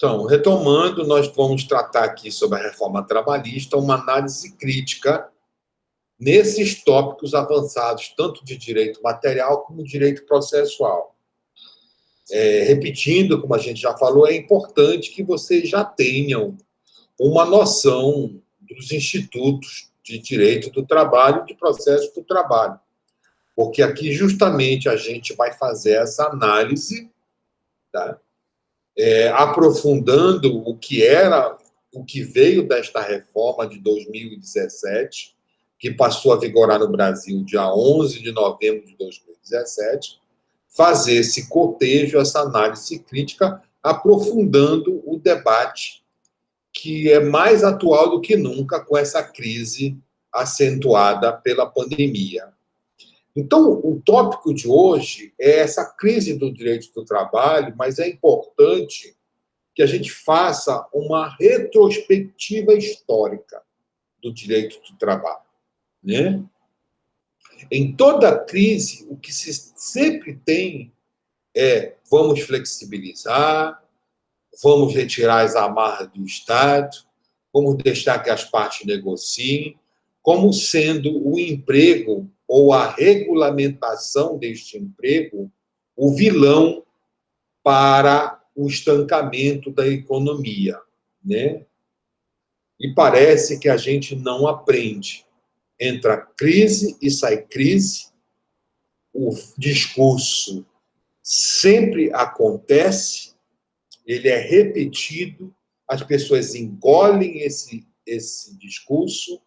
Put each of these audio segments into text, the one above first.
Então, retomando, nós vamos tratar aqui sobre a reforma trabalhista, uma análise crítica nesses tópicos avançados, tanto de direito material como direito processual. Repetindo, como a gente já falou, é importante que vocês já tenham uma noção dos institutos de direito do trabalho e de processo do trabalho, porque aqui justamente a gente vai fazer essa análise, tá? Aprofundando o que veio desta reforma de 2017, que passou a vigorar no Brasil dia 11 de novembro de 2017, fazer esse cotejo, essa análise crítica, aprofundando o debate que é mais atual do que nunca com essa crise acentuada pela pandemia. Então, o tópico de hoje é essa crise do direito do trabalho, mas é importante que a gente faça uma retrospectiva histórica do direito do trabalho, né? Em toda crise, o que se sempre tem é: vamos flexibilizar, vamos retirar as amarras do Estado, vamos deixar que as partes negociem, como sendo o emprego ou a regulamentação deste emprego o vilão para o estancamento da economia, né? E parece que a gente não aprende. Entra crise e sai crise, o discurso sempre acontece, ele é repetido, as pessoas engolem esse discurso,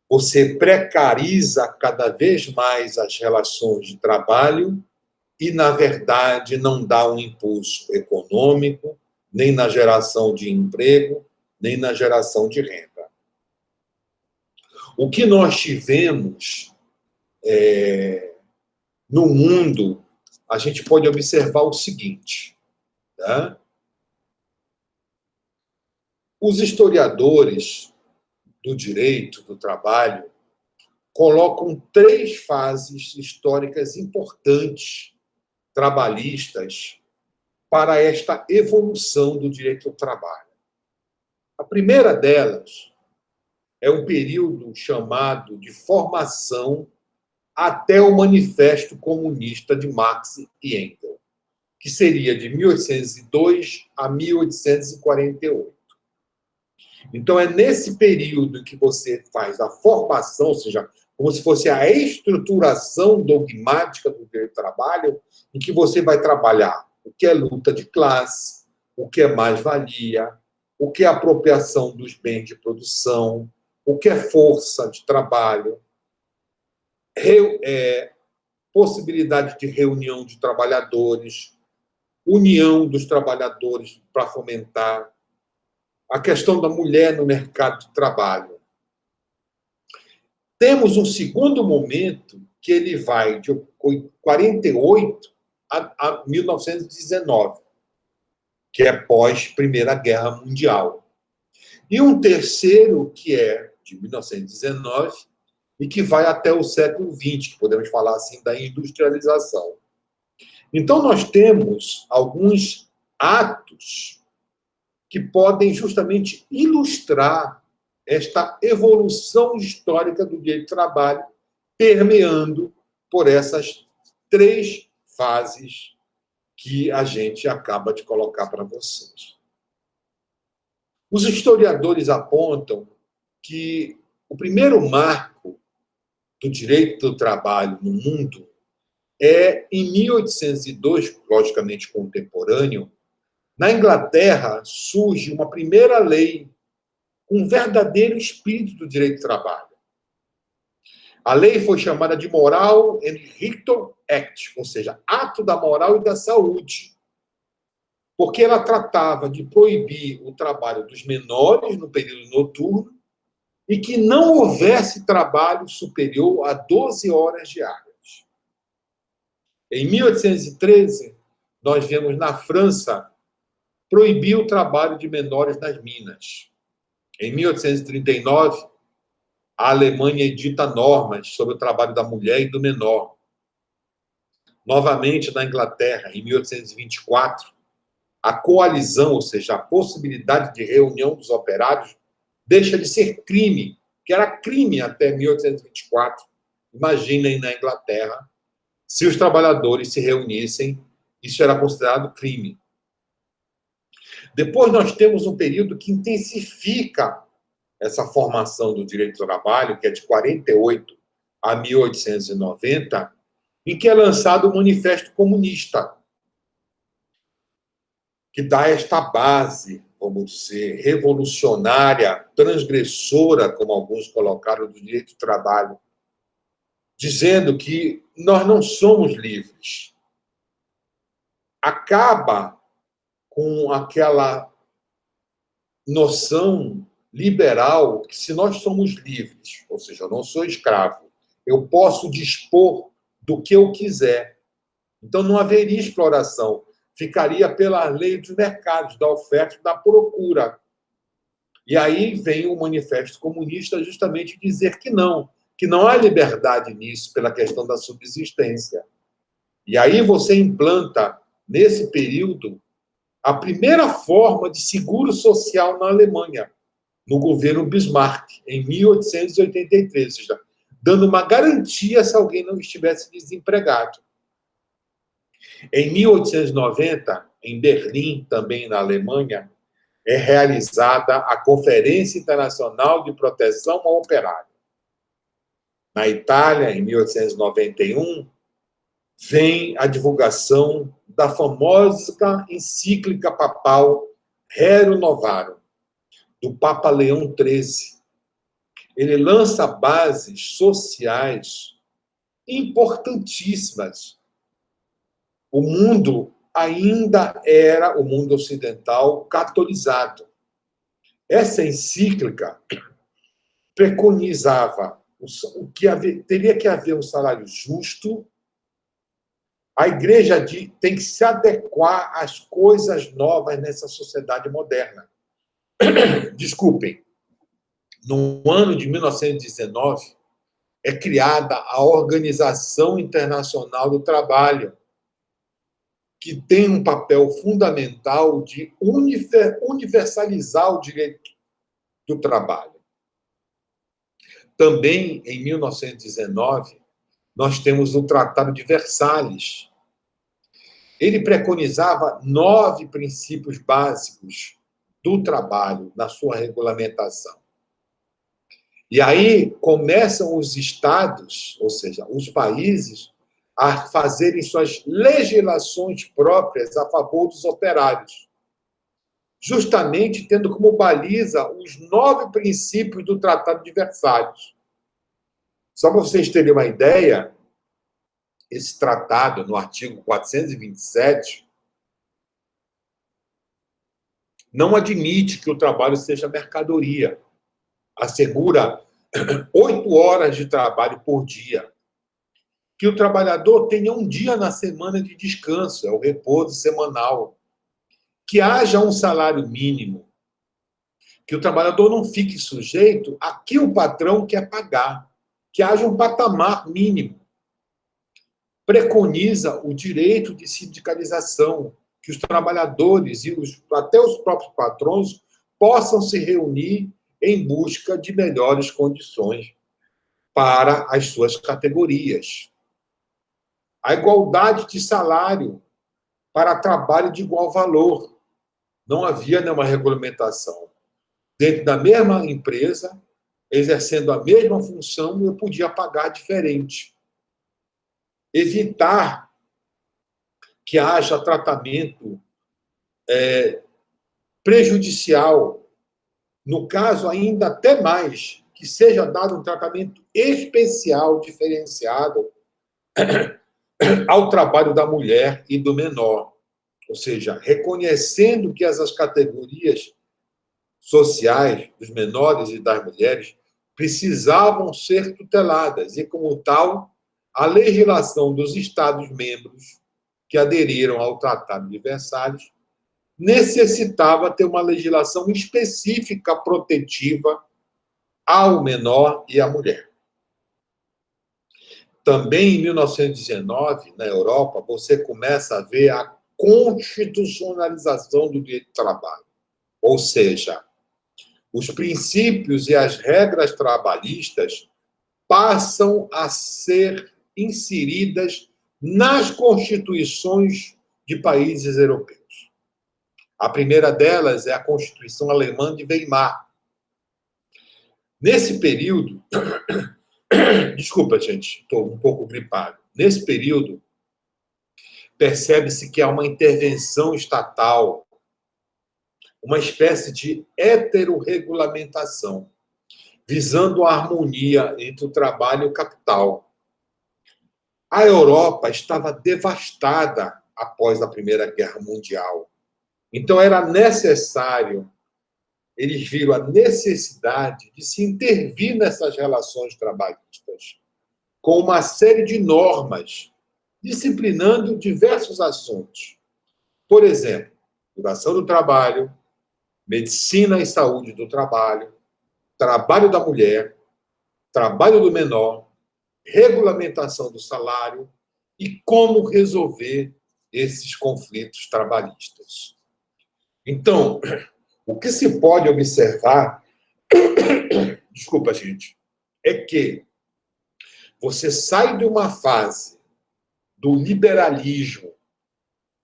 você precariza cada vez mais as relações de trabalho e, na verdade, não dá um impulso econômico, nem na geração de emprego, nem na geração de renda. O que nós tivemos no mundo, a gente pode observar o seguinte, tá? Os historiadores do direito do trabalho colocam 3 fases históricas importantes, trabalhistas, para esta evolução do direito ao trabalho. A primeira delas é um período chamado de formação até o Manifesto Comunista de Marx e Engels, que seria de 1802 a 1848. Então, é nesse período que você faz a formação, ou seja, como se fosse a estruturação dogmática do direito do trabalho, em que você vai trabalhar o que é luta de classe, o que é mais-valia, o que é apropriação dos bens de produção, o que é força de trabalho, possibilidade de reunião de trabalhadores, união dos trabalhadores para fomentar a questão da mulher no mercado de trabalho. Temos um segundo momento que ele vai de 48 a 1919, que é pós-Primeira Guerra Mundial. E um terceiro que é de 1919 e que vai até o século XX, que podemos falar assim da industrialização. Então, nós temos alguns atos que podem justamente ilustrar esta evolução histórica do direito do trabalho, permeando por essas 3 fases que a gente acaba de colocar para vocês. Os historiadores apontam que o primeiro marco do direito do trabalho no mundo é em 1802, logicamente contemporâneo. Na Inglaterra, surge uma primeira lei com um verdadeiro espírito do direito do trabalho. A lei foi chamada de Moral and Ritual Act, ou seja, Ato da Moral e da Saúde, porque ela tratava de proibir o trabalho dos menores no período noturno e que não houvesse trabalho superior a 12 horas diárias. Em 1813, nós vemos na França proibir o trabalho de menores nas minas. Em 1839, a Alemanha edita normas sobre o trabalho da mulher e do menor. Novamente, na Inglaterra, em 1824, a coalizão, ou seja, a possibilidade de reunião dos operários, deixa de ser crime, que era crime até 1824. Imaginem na Inglaterra, se os trabalhadores se reunissem, isso era considerado crime. Depois nós temos um período que intensifica essa formação do direito do trabalho, que é de 48 a 1890, em que é lançado o Manifesto Comunista, que dá esta base, vamos dizer, revolucionária, transgressora, como alguns colocaram, do direito do trabalho, dizendo que nós não somos livres. Acaba com aquela noção liberal que se nós somos livres, ou seja, eu não sou escravo, eu posso dispor do que eu quiser. Então não haveria exploração, ficaria pela lei dos mercados, da oferta e da procura. E aí vem o Manifesto Comunista justamente dizer que não há liberdade nisso pela questão da subsistência. E aí você implanta, nesse período, a primeira forma de seguro social na Alemanha, no governo Bismarck, em 1883, ou seja, dando uma garantia se alguém não estivesse desempregado. Em 1890, em Berlim, também na Alemanha, é realizada a Conferência Internacional de Proteção ao Operário. Na Itália, em 1891, vem a divulgação da famosa encíclica papal Rerum Novarum, do Papa Leão XIII. Ele lança bases sociais importantíssimas. O mundo ainda era, o mundo ocidental, catolizado. Essa encíclica preconizava o que teria que haver um salário justo. A igreja tem que se adequar às coisas novas nessa sociedade moderna. Desculpem, no ano de 1919, é criada a Organização Internacional do Trabalho, que tem um papel fundamental de universalizar o direito do trabalho. Também, em 1919, nós temos o Tratado de Versalhes. Ele preconizava 9 princípios básicos do trabalho na sua regulamentação. E aí começam os estados, ou seja, os países, a fazerem suas legislações próprias a favor dos operários, justamente tendo como baliza os 9 princípios do Tratado de Versalhes. Só para vocês terem uma ideia, esse tratado, no artigo 427, não admite que o trabalho seja mercadoria. Assegura 8 horas de trabalho por dia. Que o trabalhador tenha um dia na semana de descanso, é o repouso semanal. Que haja um salário mínimo. Que o trabalhador não fique sujeito a que o patrão quer pagar. Que haja um patamar mínimo. Preconiza o direito de sindicalização, que os trabalhadores e até os próprios patrões possam se reunir em busca de melhores condições para as suas categorias. A igualdade de salário para trabalho de igual valor. Não havia nenhuma regulamentação. Dentro da mesma empresa, exercendo a mesma função, eu podia pagar diferente. Evitar que haja tratamento prejudicial, no caso ainda até mais, que seja dado um tratamento especial, diferenciado ao trabalho da mulher e do menor. Ou seja, reconhecendo que essas categorias sociais dos menores e das mulheres precisavam ser tuteladas e, como tal, a legislação dos Estados-membros que aderiram ao Tratado de Versalhes necessitava ter uma legislação específica protetiva ao menor e à mulher. Também, em 1919, na Europa, você começa a ver a constitucionalização do direito do trabalho. Ou seja, os princípios e as regras trabalhistas passam a ser inseridas nas constituições de países europeus. A primeira delas é a Constituição Alemã de Weimar. Nesse período, desculpa, gente, estou um pouco gripado. Nesse período, percebe-se que há uma intervenção estatal, uma espécie de heterorregulamentação, visando a harmonia entre o trabalho e o capital. A Europa estava devastada após a Primeira Guerra Mundial. Então, era necessário, eles viram a necessidade de se intervir nessas relações trabalhistas com uma série de normas, disciplinando diversos assuntos. Por exemplo, duração do trabalho, medicina e saúde do trabalho, trabalho da mulher, trabalho do menor, regulamentação do salário e como resolver esses conflitos trabalhistas. Então, o que se pode observar, desculpa, gente, é que você sai de uma fase do liberalismo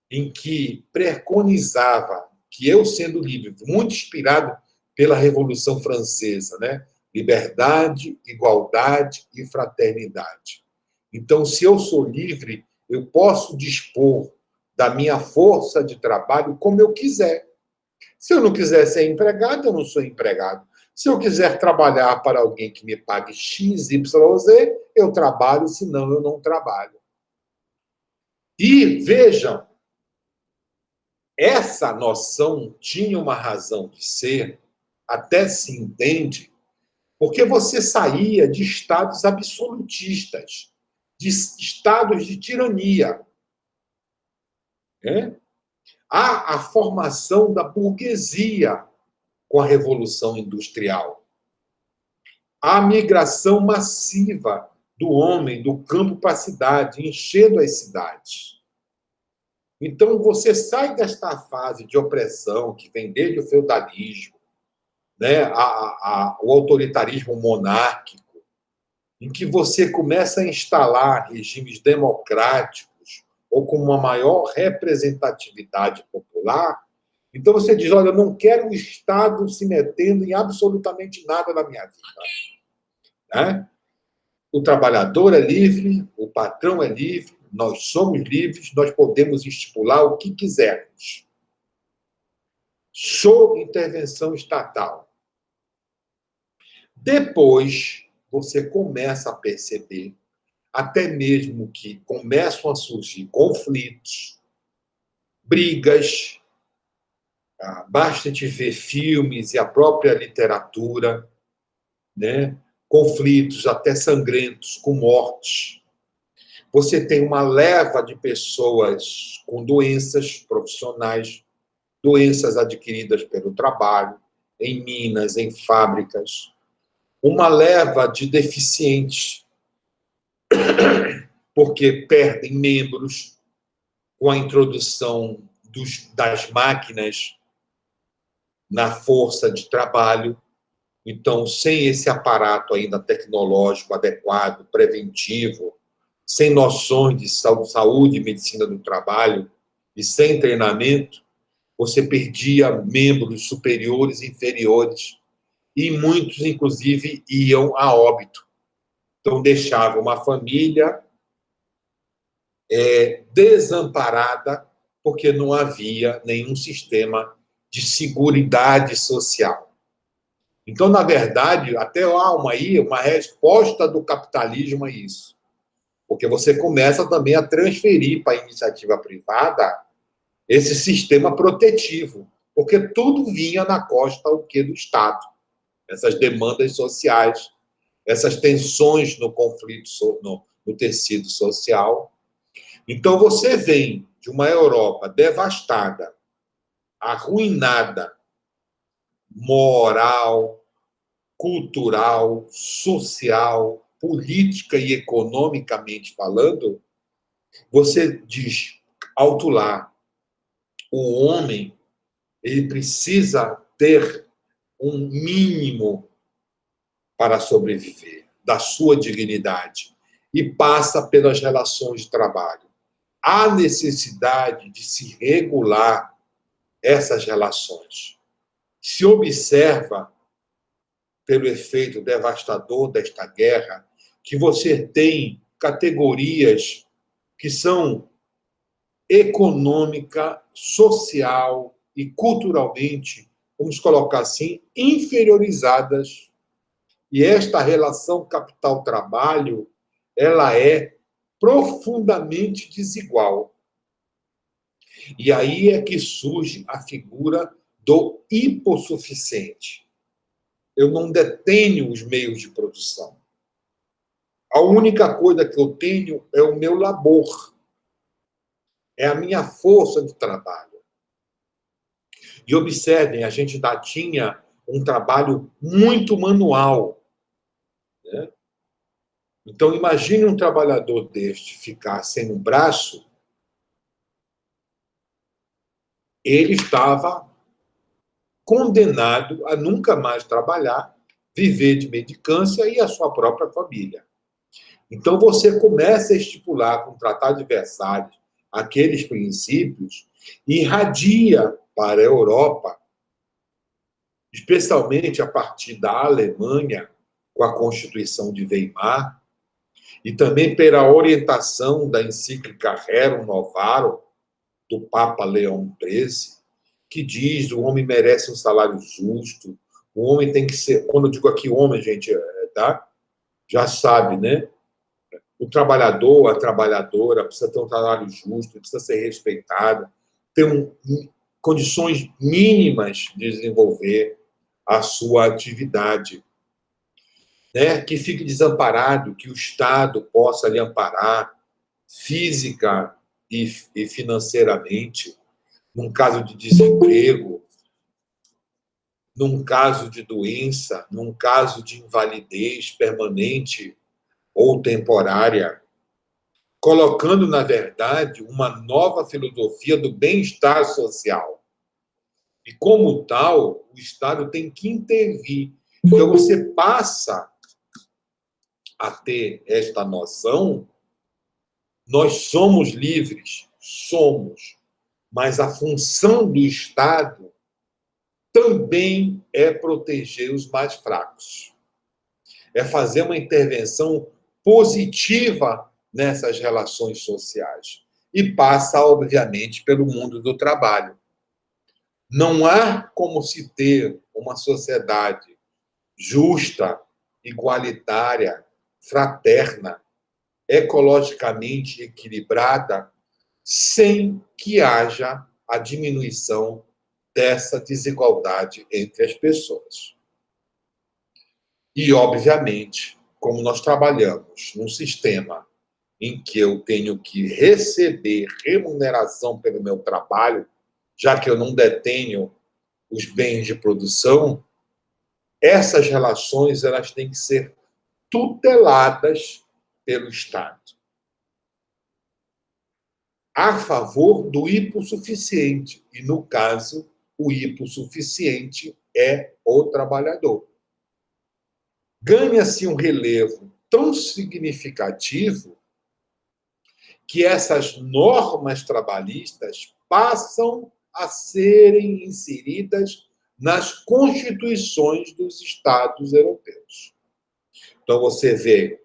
em que preconizava que eu, sendo livre, muito inspirado pela Revolução Francesa, né? Liberdade, igualdade e fraternidade. Então, se eu sou livre, eu posso dispor da minha força de trabalho como eu quiser. Se eu não quiser ser empregado, eu não sou empregado. Se eu quiser trabalhar para alguém que me pague X, Y, Z, eu trabalho, senão eu não trabalho. E vejam, essa noção tinha uma razão de ser, até se entende, porque você saía de estados absolutistas, de estados de tirania. Né? Há a formação da burguesia com a Revolução Industrial. Há a migração massiva do homem do campo para a cidade, enchendo as cidades. Então, você sai desta fase de opressão que vem desde o feudalismo, né, o autoritarismo monárquico, em que você começa a instalar regimes democráticos ou com uma maior representatividade popular. Então, você diz, olha, eu não quero o Estado se metendo em absolutamente nada na minha vida. Né? O trabalhador é livre, o patrão é livre, nós somos livres, nós podemos estipular o que quisermos. Sob intervenção estatal. Depois, você começa a perceber, até mesmo que começam a surgir conflitos, brigas, basta te ver filmes e a própria literatura, né? Conflitos até sangrentos, com mortes. Você tem uma leva de pessoas com doenças profissionais, doenças adquiridas pelo trabalho, em minas, em fábricas. Uma leva de deficientes, porque perdem membros com a introdução das máquinas na força de trabalho. Então, sem esse aparato ainda tecnológico adequado, preventivo, sem noções de saúde e medicina do trabalho e sem treinamento, você perdia membros superiores e inferiores e muitos, inclusive, iam a óbito. Então, deixava uma família desamparada porque não havia nenhum sistema de seguridade social. Então, na verdade, até há uma resposta do capitalismo a isso. Porque você começa também a transferir para a iniciativa privada esse sistema protetivo. Porque tudo vinha na costa do Estado. Essas demandas sociais, essas tensões no conflito, no tecido social. Então, você vem de uma Europa devastada, arruinada, moral, cultural, social, política e economicamente falando, você diz, alto lá, o homem ele precisa ter um mínimo para sobreviver, da sua dignidade, e passa pelas relações de trabalho. Há necessidade de se regular essas relações. Se observa, pelo efeito devastador desta guerra, que você tem categorias que são econômica, social e culturalmente, vamos colocar assim, inferiorizadas. E esta relação capital-trabalho, ela é profundamente desigual. E aí é que surge a figura do hipossuficiente. Eu não detenho os meios de produção. A única coisa que eu tenho é o meu labor, é a minha força de trabalho. E observem, a gente ainda tinha um trabalho muito manual, né? Então, imagine um trabalhador deste ficar sem um braço, ele estava condenado a nunca mais trabalhar, viver de mendicância e a sua própria família. Então, você começa a estipular com o Tratado de Versalhes aqueles princípios e irradia para a Europa, especialmente a partir da Alemanha, com a Constituição de Weimar, e também pela orientação da encíclica Rerum Novarum, do Papa Leão XIII, que diz que o homem merece um salário justo, o homem tem que ser, quando eu digo aqui homem, gente, tá? Já sabe, né? O trabalhador, a trabalhadora precisa ter um salário justo, precisa ser respeitado, ter condições mínimas de desenvolver a sua atividade, né? Que fique desamparado, que o Estado possa lhe amparar física e financeiramente, num caso de desemprego, num caso de doença, num caso de invalidez permanente ou temporária, colocando, na verdade, uma nova filosofia do bem-estar social. E, como tal, o Estado tem que intervir. Então, você passa a ter esta noção: nós somos livres, somos, mas a função do Estado também é proteger os mais fracos. É fazer uma intervenção positiva nessas relações sociais. E passa, obviamente, pelo mundo do trabalho. Não há como se ter uma sociedade justa, igualitária, fraterna, ecologicamente equilibrada, sem que haja a diminuição dessa desigualdade entre as pessoas. E, obviamente, como nós trabalhamos num sistema em que eu tenho que receber remuneração pelo meu trabalho, já que eu não detenho os bens de produção, essas relações elas têm que ser tuteladas pelo Estado, a favor do hipossuficiente. E, no caso, o hipossuficiente é o trabalhador. Ganha-se um relevo tão significativo que essas normas trabalhistas passam a serem inseridas nas constituições dos Estados europeus. Então, você vê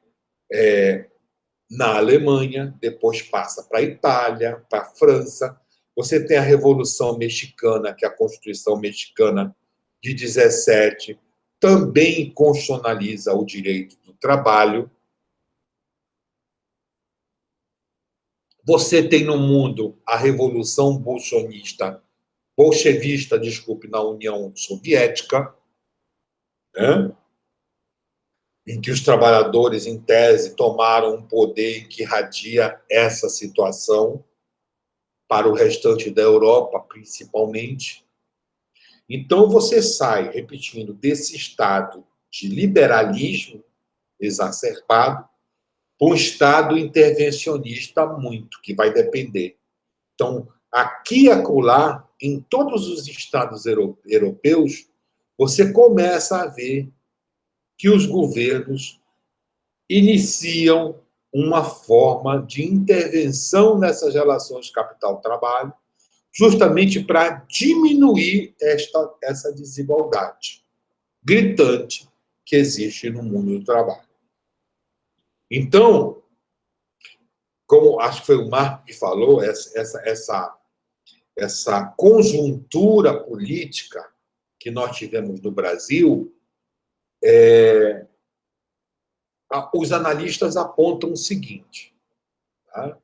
na Alemanha, depois passa para a Itália, para a França. Você tem a Revolução Mexicana, que é a Constituição Mexicana de 17, também constitucionaliza o direito do trabalho. Você tem no mundo a Revolução bolchevista, desculpe, na União Soviética, né? Em que os trabalhadores, em tese, tomaram um poder que irradia essa situação para o restante da Europa, principalmente. Então, você sai, repetindo, desse estado de liberalismo exacerbado para um estado intervencionista muito, que vai depender Então, aqui e acolá, em todos os estados europeus, você começa a ver que os governos iniciam uma forma de intervenção nessas relações capital-trabalho, justamente para diminuir essa desigualdade gritante que existe no mundo do trabalho. Então, como acho que foi o Marco que falou, essa conjuntura política que nós tivemos no Brasil, os analistas apontam o seguinte: tá?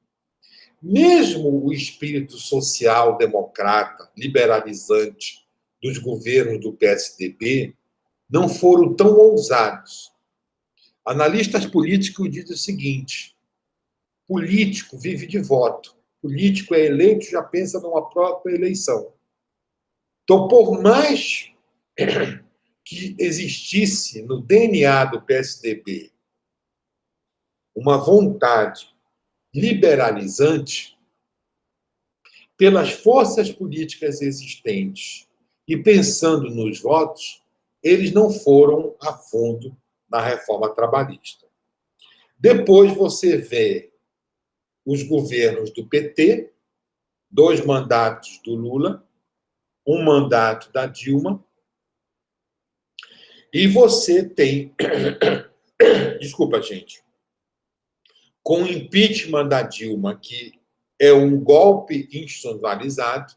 Mesmo o espírito social-democrata, liberalizante dos governos do PSDB não foram tão ousados. Analistas políticos dizem o seguinte: político vive de voto. Político é eleito, já pensa numa própria eleição. Então, por mais que existisse no DNA do PSDB uma vontade liberalizante, pelas forças políticas existentes e pensando nos votos, eles não foram a fundo na reforma trabalhista. Depois você vê os governos do PT, 2 mandatos do Lula, 1 mandato da Dilma, e você tem, desculpa, gente, com o impeachment da Dilma, que é um golpe institucionalizado,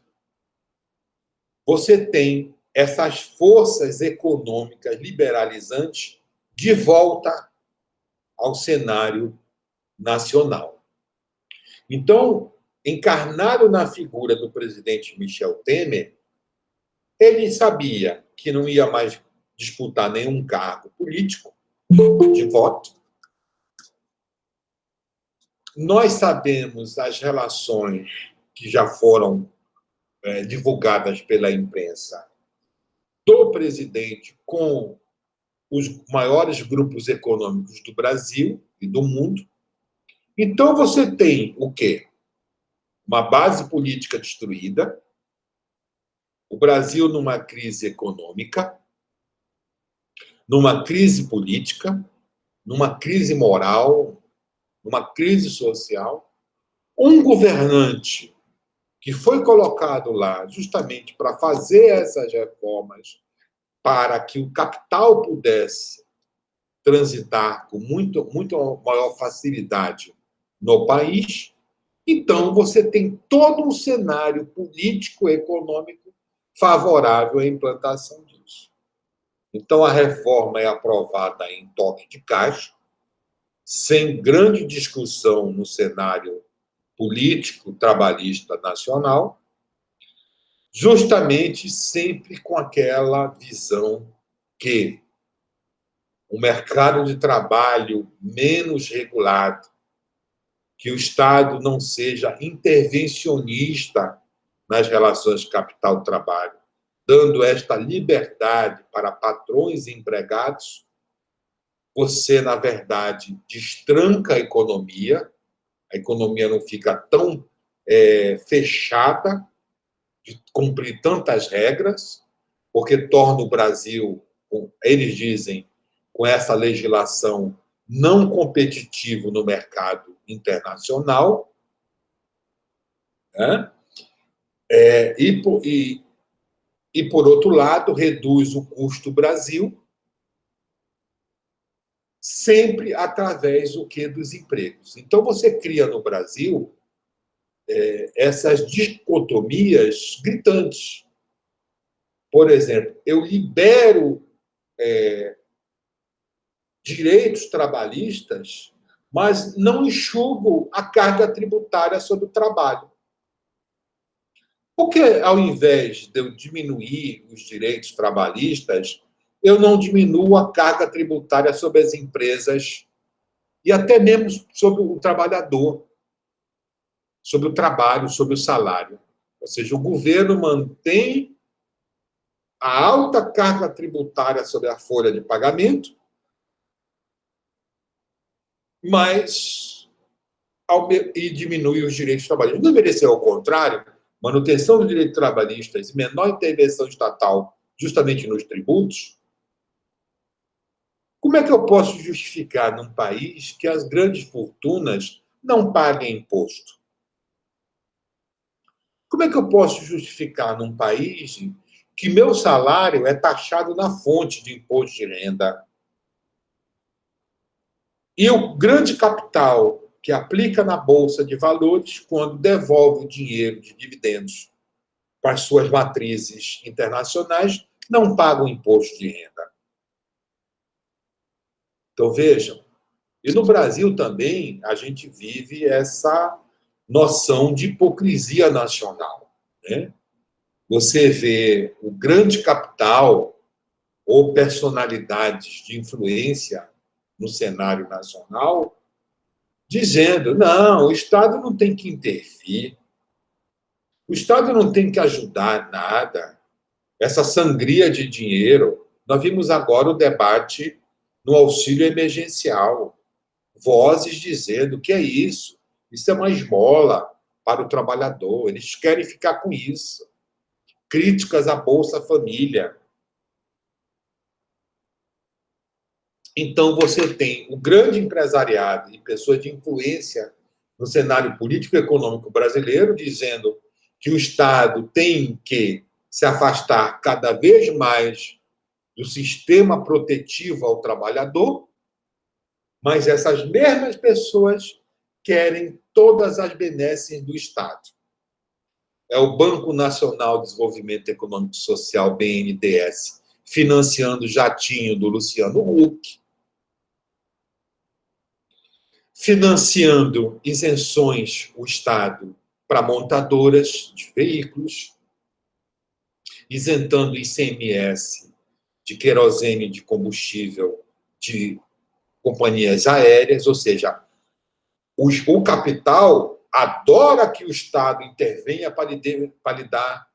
você tem essas forças econômicas liberalizantes de volta ao cenário nacional. Então, encarnado na figura do presidente Michel Temer, ele sabia que não ia mais disputar nenhum cargo político de voto. Nós sabemos as relações que já foram divulgadas pela imprensa do presidente com os maiores grupos econômicos do Brasil e do mundo. Então, você tem o quê? Uma base política destruída, o Brasil numa crise econômica, numa crise política, numa crise moral, numa crise social, um governante que foi colocado lá justamente para fazer essas reformas, para que o capital pudesse transitar com muito maior facilidade no país. Então, você tem todo um cenário político-econômico favorável à implantação disso. Então, a reforma é aprovada em toque de caixa, sem grande discussão no cenário político trabalhista nacional, justamente sempre com aquela visão que o mercado de trabalho menos regulado, que o Estado não seja intervencionista nas relações capital-trabalho, dando esta liberdade para patrões e empregados, você, na verdade, destranca a economia não fica tão fechada, de cumprir tantas regras, porque torna o Brasil, eles dizem, com essa legislação não competitivo no mercado internacional, né? Por outro lado, reduz o custo do Brasil, sempre através do que? Dos empregos. Então, você cria no Brasil essas dicotomias gritantes. Por exemplo, eu libero direitos trabalhistas, mas não enxugo a carga tributária sobre o trabalho. Por que, ao invés de eu diminuir os direitos trabalhistas, eu não diminuo a carga tributária sobre as empresas e até mesmo sobre o trabalhador, sobre o trabalho, sobre o salário? Ou seja, o governo mantém a alta carga tributária sobre a folha de pagamento, mas e diminui os direitos trabalhistas. Não deveria ser ao contrário, manutenção dos direitos trabalhistas e menor intervenção estatal justamente nos tributos? Como é que eu posso justificar num país que as grandes fortunas não paguem imposto? Como é que eu posso justificar num país que meu salário é taxado na fonte de imposto de renda? E o grande capital que aplica na Bolsa de Valores, quando devolve o dinheiro de dividendos para as suas matrizes internacionais, não paga o imposto de renda. Então, vejam, e no Brasil também a gente vive essa noção de hipocrisia nacional, né? Você vê o grande capital ou personalidades de influência no cenário nacional dizendo: não, o Estado não tem que intervir, o Estado não tem que ajudar nada, essa sangria de dinheiro. Nós vimos agora o debate no auxílio emergencial, vozes dizendo que é isso é uma esmola para o trabalhador, eles querem ficar com isso. Críticas à Bolsa Família. Então, você tem o grande empresariado e pessoas de influência no cenário político e econômico brasileiro dizendo que o Estado tem que se afastar cada vez mais do sistema protetivo ao trabalhador, mas essas mesmas pessoas querem todas as benesses do Estado. É o Banco Nacional de Desenvolvimento Econômico e Social, BNDES, financiando o jatinho do Luciano Huck, financiando isenções, o Estado, para montadoras de veículos, isentando ICMS de querosene de combustível de companhias aéreas, ou seja, o capital adora que o Estado intervenha para lhe dar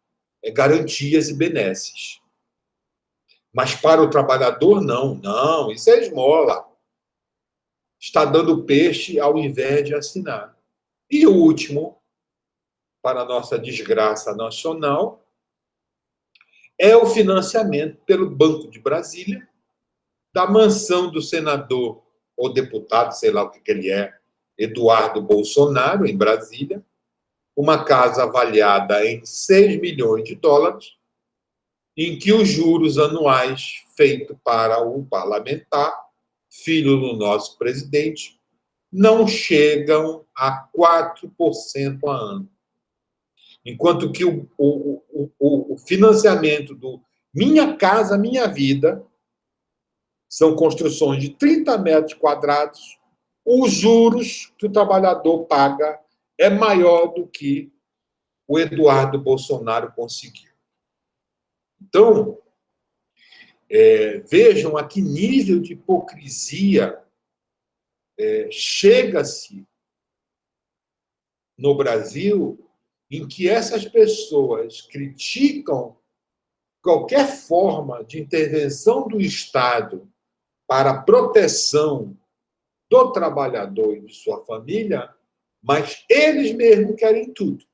garantias e benesses. Mas para o trabalhador, não. Não, isso é esmola. Está dando peixe ao invés de assinar. E o último, para a nossa desgraça nacional, é o financiamento pelo Banco de Brasília da mansão do senador ou deputado, sei lá o que ele é, Eduardo Bolsonaro, em Brasília, uma casa avaliada em 6 milhões de dólares, em que os juros anuais feitos para o parlamentar, filho do nosso presidente, não chegam a 4% a ano. Enquanto que o financiamento do Minha Casa Minha Vida são construções de 30 metros quadrados, os juros que o trabalhador paga é maior do que o Eduardo Bolsonaro conseguiu. Então, vejam a que nível de hipocrisia chega-se no Brasil, em que essas pessoas criticam qualquer forma de intervenção do Estado para a proteção do trabalhador e de sua família, mas eles mesmos querem tudo.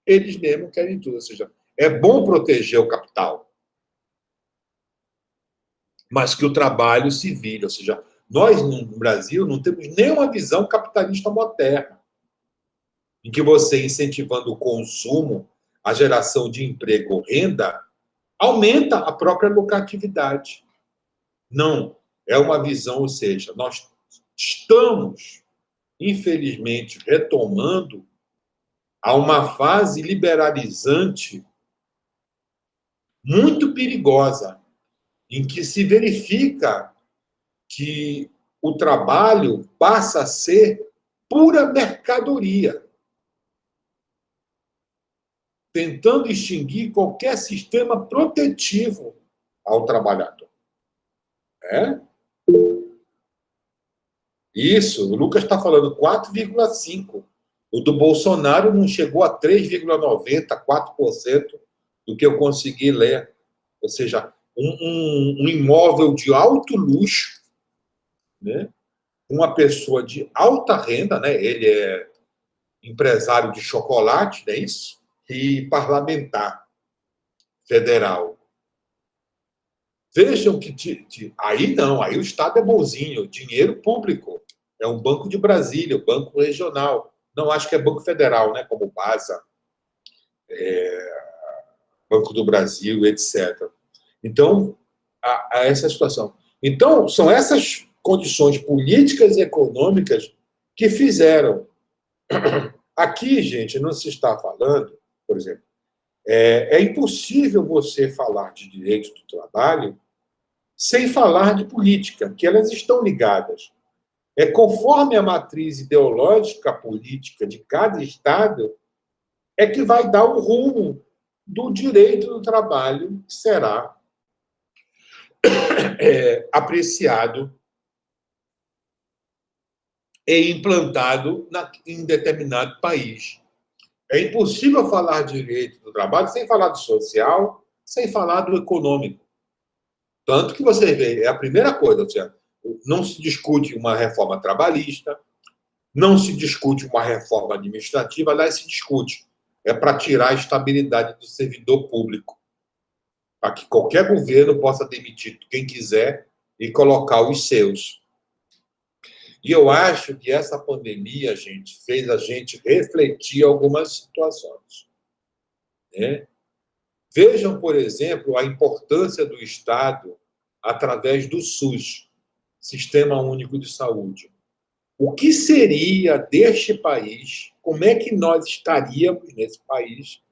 Eles mesmos querem tudo. Ou seja, é bom proteger o capital, mas que o trabalho se vire. Ou seja, nós, no Brasil, não temos nenhuma visão capitalista moderna, em que você, incentivando o consumo, a geração de emprego ou renda, aumenta a própria lucratividade. Não, é uma visão, ou seja, nós estamos, infelizmente, retomando a uma fase liberalizante muito perigosa, em que se verifica que o trabalho passa a ser pura mercadoria, tentando extinguir qualquer sistema protetivo ao trabalhador. Isso, o Lucas está falando 4,5%. O do Bolsonaro não chegou a 3,90%, 4% do que eu consegui ler. Ou seja, um imóvel de alto luxo, né? uma pessoa de alta renda, né? Ele é empresário de chocolate, não é isso? E parlamentar federal. Vejam que aí não, aí o Estado é bonzinho, dinheiro público. É um Banco de Brasília, o Banco Regional. Não acho que é Banco Federal, né? Como BASA, Banco do Brasil, etc. Então, há essa situação. Então, são essas condições políticas e econômicas que fizeram. Aqui, gente, não se está falando, por exemplo, é impossível você falar de direito do trabalho sem falar de política, que elas estão ligadas. É conforme a matriz ideológica política de cada Estado é que vai dar o rumo do direito do trabalho que será apreciado e implantado em determinado país. É impossível falar de direito do trabalho sem falar do social, sem falar do econômico. Tanto que você vê, é a primeira coisa, ou seja, não se discute uma reforma trabalhista, não se discute uma reforma administrativa, aliás, se discute. É para tirar a estabilidade do servidor público, para que qualquer governo possa demitir quem quiser e colocar os seus. E eu acho que essa pandemia, gente, fez a gente refletir algumas situações, né? Vejam, por exemplo, a importância do Estado através do SUS, Sistema Único de Saúde. O que seria deste país? Como é que nós estaríamos nesse país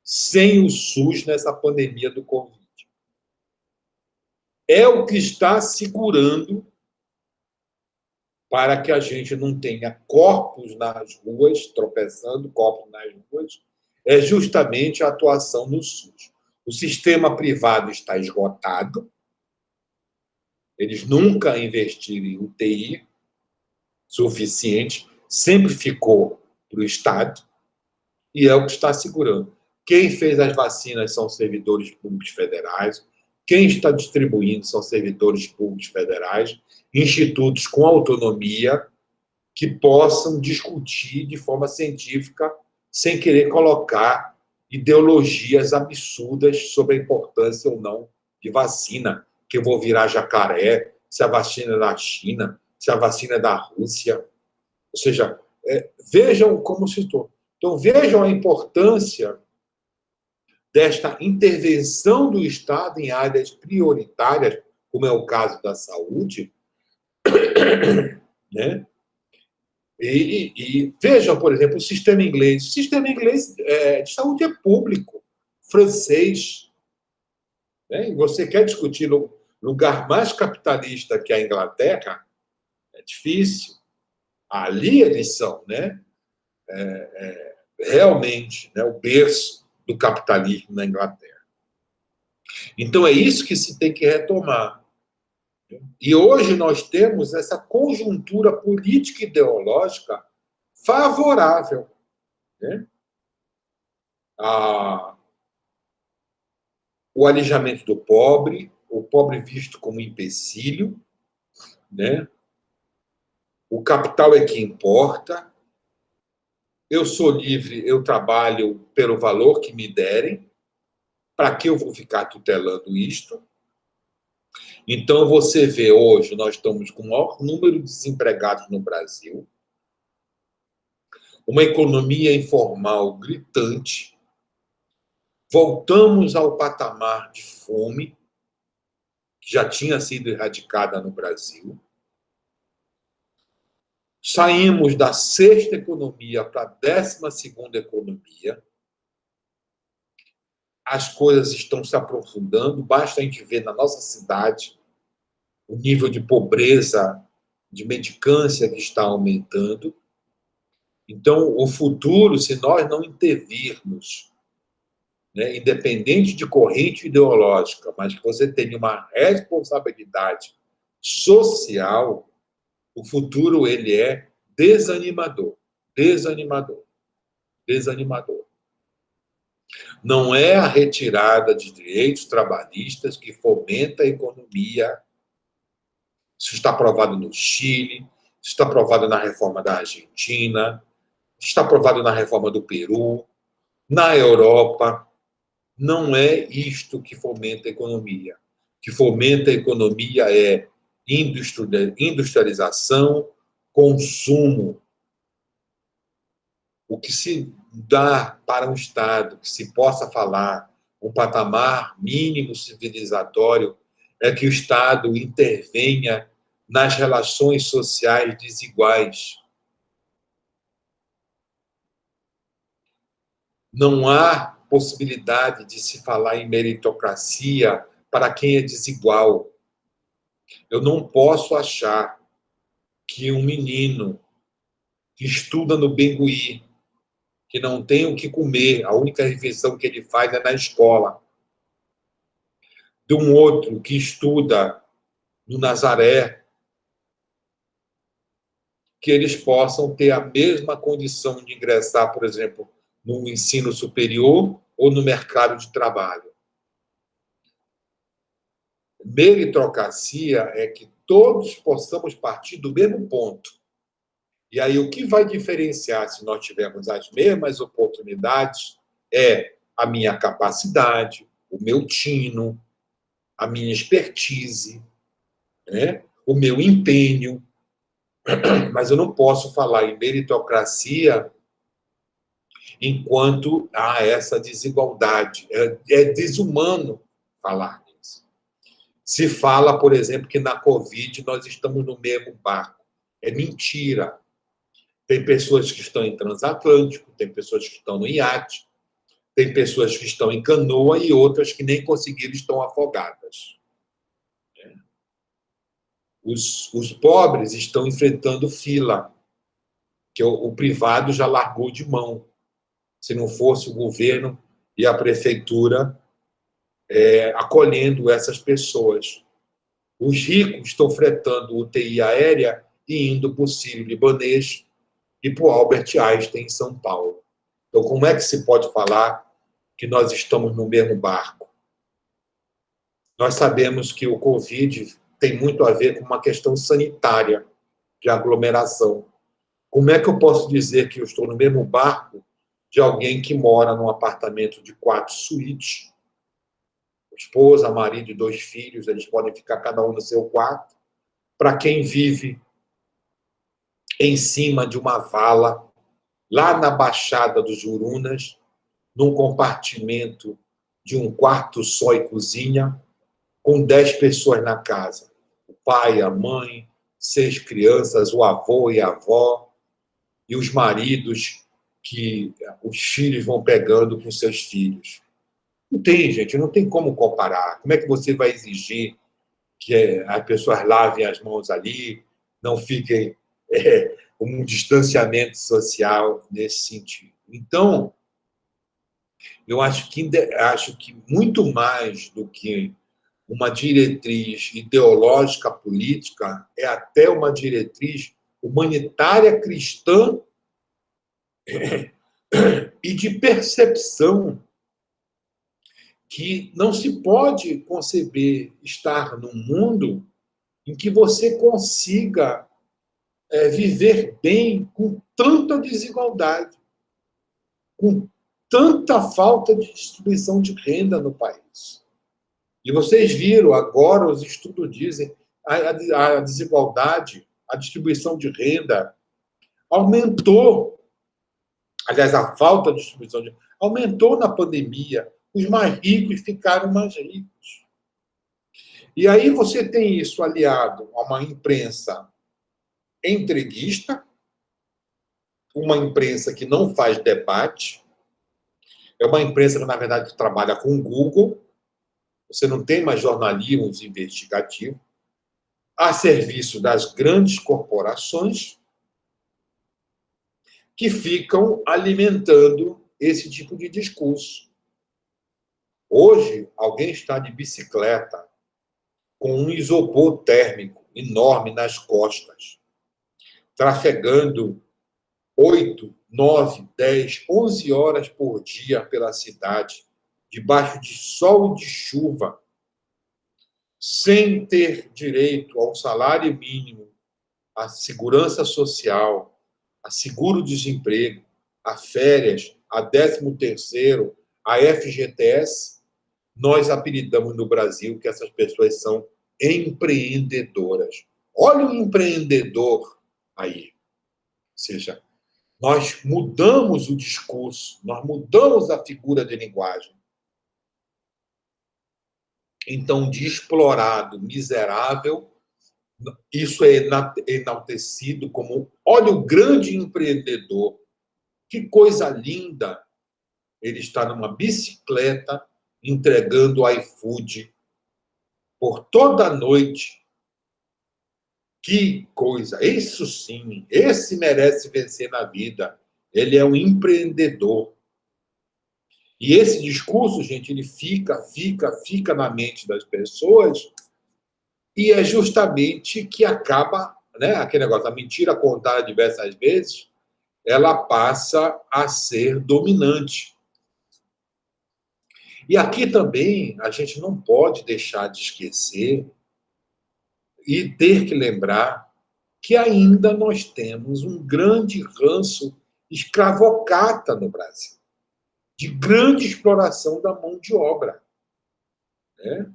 sem o SUS nessa pandemia do Covid? É o que está segurando para que a gente não tenha corpos nas ruas, tropeçando, corpos nas ruas, é justamente a atuação no SUS. O sistema privado está esgotado, eles nunca investiram em UTI suficiente, sempre ficou para o Estado, e é o que está segurando. Quem fez as vacinas são servidores públicos federais, quem está distribuindo são servidores públicos federais, institutos com autonomia que possam discutir de forma científica sem querer colocar ideologias absurdas sobre a importância ou não de vacina, que eu vou virar jacaré, se a vacina é da China, se a vacina é da Rússia. Ou seja, vejam como se torna. Então, vejam a importância desta intervenção do Estado em áreas prioritárias, como é o caso da saúde, né? E vejam, por exemplo, o sistema inglês. O sistema inglês de saúde é público, francês. Né? E você quer discutir no lugar mais capitalista que a Inglaterra? É difícil. Ali eles são, né? Realmente, né, o berço do capitalismo na Inglaterra. Então, é isso que se tem que retomar. E hoje nós temos essa conjuntura política e ideológica favorável, né? O alijamento do pobre, o pobre visto como empecilho, né? O capital é que importa, eu sou livre, eu trabalho pelo valor que me derem, para que eu vou ficar tutelando isto? Então, você vê hoje, nós estamos com o maior número de desempregados no Brasil, uma economia informal gritante, voltamos ao patamar de fome, que já tinha sido erradicada no Brasil, saímos da sexta economia para a 12ª economia, as coisas estão se aprofundando, basta a gente ver na nossa cidade o nível de pobreza, de mendicância que está aumentando. Então, o futuro, se nós não intervirmos, né, independente de corrente ideológica, mas que você tenha uma responsabilidade social, o futuro ele é desanimador, desanimador, desanimador. Não é a retirada de direitos trabalhistas que fomenta a economia. Isso está provado no Chile, está aprovado na reforma da Argentina, está aprovado na reforma do Peru, na Europa. Não é isto que fomenta a economia. O que fomenta a economia é industrialização, consumo. O que se dá para um Estado que se possa falar um patamar mínimo civilizatório é que o Estado intervenha nas relações sociais desiguais. Não há possibilidade de se falar em meritocracia para quem é desigual. Eu não posso achar que um menino que estuda no Bengui, que não tem o que comer, a única refeição que ele faz é na escola, de um outro que estuda no Nazaré, que eles possam ter a mesma condição de ingressar, por exemplo, no ensino superior ou no mercado de trabalho. Meritocracia é que todos possamos partir do mesmo ponto. E aí, o que vai diferenciar se nós tivermos as mesmas oportunidades é a minha capacidade, o meu tino, a minha expertise, né? O meu empenho. Mas eu não posso falar em meritocracia enquanto há essa desigualdade. É desumano falar nisso. Se fala, por exemplo, que na Covid nós estamos no mesmo barco. É mentira. Tem pessoas que estão em transatlântico, tem pessoas que estão no iate, tem pessoas que estão em canoa e outras que nem conseguiram, estão afogadas. Os pobres estão enfrentando fila, que o privado já largou de mão. Se não fosse o governo e a prefeitura acolhendo essas pessoas. Os ricos estão fretando UTI aérea e indo para o Sírio-Libanês e para o Albert Einstein, em São Paulo. Então, como é que se pode falar que nós estamos no mesmo barco? Nós sabemos que o Covid tem muito a ver com uma questão sanitária, de aglomeração. Como é que eu posso dizer que eu estou no mesmo barco de alguém que mora num apartamento de 4 suítes, esposa, marido e 2 filhos, eles podem ficar cada um no seu quarto, para quem vive em cima de uma vala, lá na Baixada dos Jurunas, num compartimento de um quarto só e cozinha, com 10 pessoas na casa. O pai, a mãe, 6 crianças, o avô e a avó, e os maridos que os filhos vão pegando com seus filhos. Não tem, gente, não tem como comparar. Como é que você vai exigir que as pessoas lavem as mãos ali, não fiquem um distanciamento social nesse sentido? Então, eu acho que muito mais do que uma diretriz ideológica política, é até uma diretriz humanitária cristã e de percepção que não se pode conceber estar num mundo em que você consiga viver bem com tanta desigualdade, com tanta falta de distribuição de renda no país. E vocês viram, agora os estudos dizem, a desigualdade, a distribuição de renda aumentou. Aliás, a falta de distribuição de renda aumentou na pandemia. Os mais ricos ficaram mais ricos. E aí você tem isso aliado a uma imprensa entreguista, uma imprensa que não faz debate, é uma imprensa que, na verdade, trabalha com o Google, você não tem mais jornalismo investigativo, a serviço das grandes corporações que ficam alimentando esse tipo de discurso. Hoje, alguém está de bicicleta com um isopor térmico enorme nas costas, trafegando 8, 9, 10, 11 horas por dia pela cidade, debaixo de sol e de chuva, sem ter direito a um salário mínimo, a segurança social, a seguro-desemprego, a férias, a 13º, a FGTS, nós apelidamos no Brasil que essas pessoas são empreendedoras. Olha o empreendedor aí. Ou seja, nós mudamos o discurso, nós mudamos a figura de linguagem. Então, de explorado, miserável, isso é enaltecido como, olha o grande empreendedor, que coisa linda, ele está numa bicicleta entregando iFood por toda a noite. Que coisa, isso sim, esse merece vencer na vida, ele é um empreendedor. E esse discurso, gente, ele fica na mente das pessoas e é justamente que acaba, né, aquele negócio, a mentira contada diversas vezes, ela passa a ser dominante. E aqui também a gente não pode deixar de esquecer e ter que lembrar que ainda nós temos um grande ranço escravocrata no Brasil, de grande exploração da mão de obra. Né?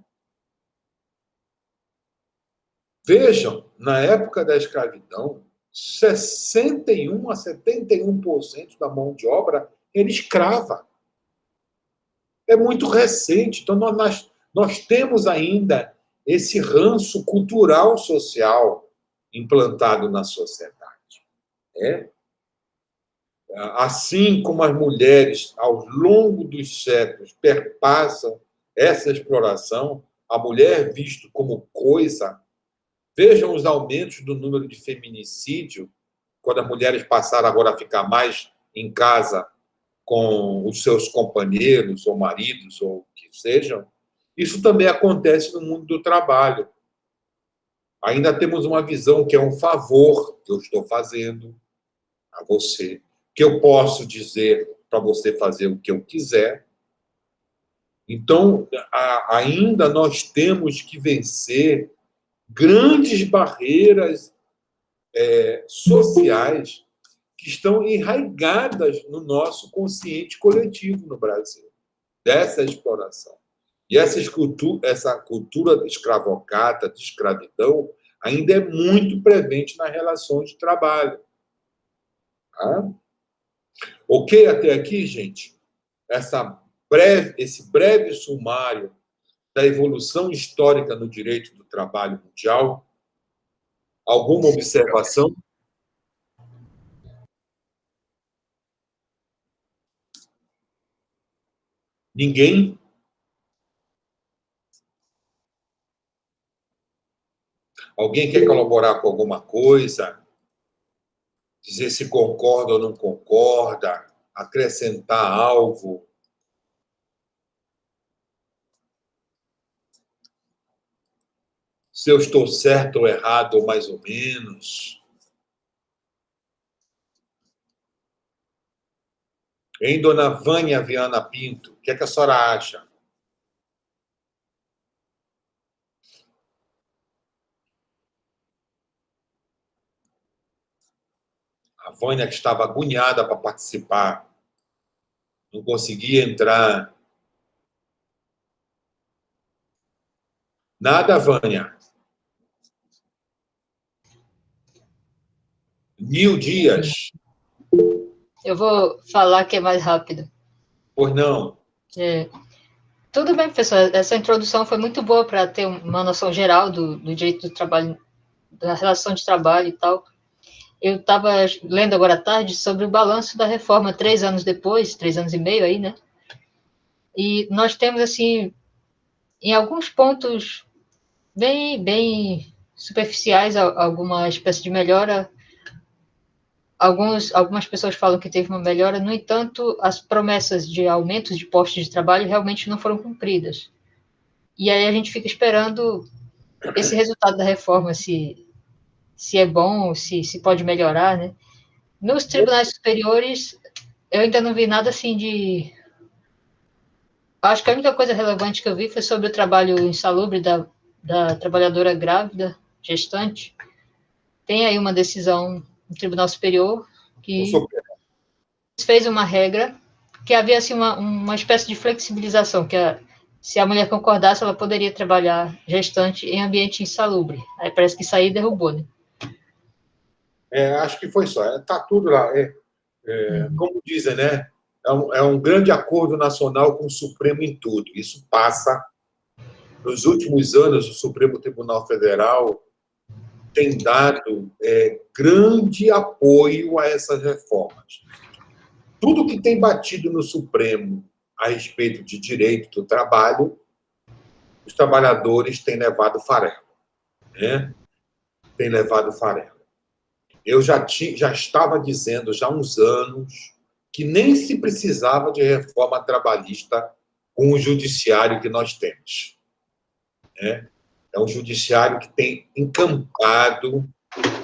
Vejam, na época da escravidão, 61 a 71% da mão de obra era escrava. É muito recente. Então, nós temos ainda esse ranço cultural social implantado na sociedade. É? Assim como as mulheres, ao longo dos séculos, perpassam essa exploração, a mulher vista como coisa. Vejam os aumentos do número de feminicídio, quando as mulheres passaram agora a ficar mais em casa com os seus companheiros, ou maridos, ou o que sejam. Isso também acontece no mundo do trabalho. Ainda temos uma visão que é um favor que eu estou fazendo a você, que eu posso dizer para você fazer o que eu quiser. Então, ainda nós temos que vencer grandes barreiras sociais que estão enraizadas no nosso consciente coletivo no Brasil, dessa exploração. E essa cultura escravocrata, de escravidão, ainda é muito presente nas relações de trabalho. Tá? Ok até aqui, gente? Esse breve sumário da evolução histórica no direito do trabalho mundial. Alguma observação? Ninguém? Alguém quer colaborar com alguma coisa? Dizer se concorda ou não concorda? Acrescentar algo? Se eu estou certo ou errado, ou mais ou menos? Hein, dona Vânia Viana Pinto? O que é que a senhora acha? A Vânia, que estava agoniada para participar, não conseguia entrar. Nada, Vânia. Nil Dias. Eu vou falar que é mais rápido. Pois não. Tudo bem, professor. Essa introdução foi muito boa para ter uma noção geral do direito do trabalho, da relação de trabalho e tal. Eu estava lendo agora à tarde sobre o balanço da reforma 3 anos depois, 3 anos e meio aí, né? E nós temos, assim, em alguns pontos bem superficiais, alguma espécie de melhora. Algumas pessoas falam que teve uma melhora, no entanto, as promessas de aumentos de postos de trabalho realmente não foram cumpridas. E aí a gente fica esperando esse resultado da reforma, se é bom, se pode melhorar, né? Nos tribunais superiores, eu ainda não vi nada assim de... Acho que a única coisa relevante que eu vi foi sobre o trabalho insalubre da trabalhadora grávida, gestante, tem aí uma decisão do Tribunal Superior que Sou... fez uma regra que havia assim, uma espécie de flexibilização, que se a mulher concordasse, ela poderia trabalhar gestante em ambiente insalubre. Aí parece que isso aí derrubou, né? acho que foi só. Está tudo lá. Como dizem, né? É um grande acordo nacional com o Supremo em tudo. Isso passa. Nos últimos anos, o Supremo Tribunal Federal tem dado grande apoio a essas reformas. Tudo que tem batido no Supremo a respeito de direito do trabalho, os trabalhadores têm levado farelo, né? Têm levado farelo. Eu já estava dizendo já há uns anos que nem se precisava de reforma trabalhista com o judiciário que nós temos, né? É um judiciário que tem encampado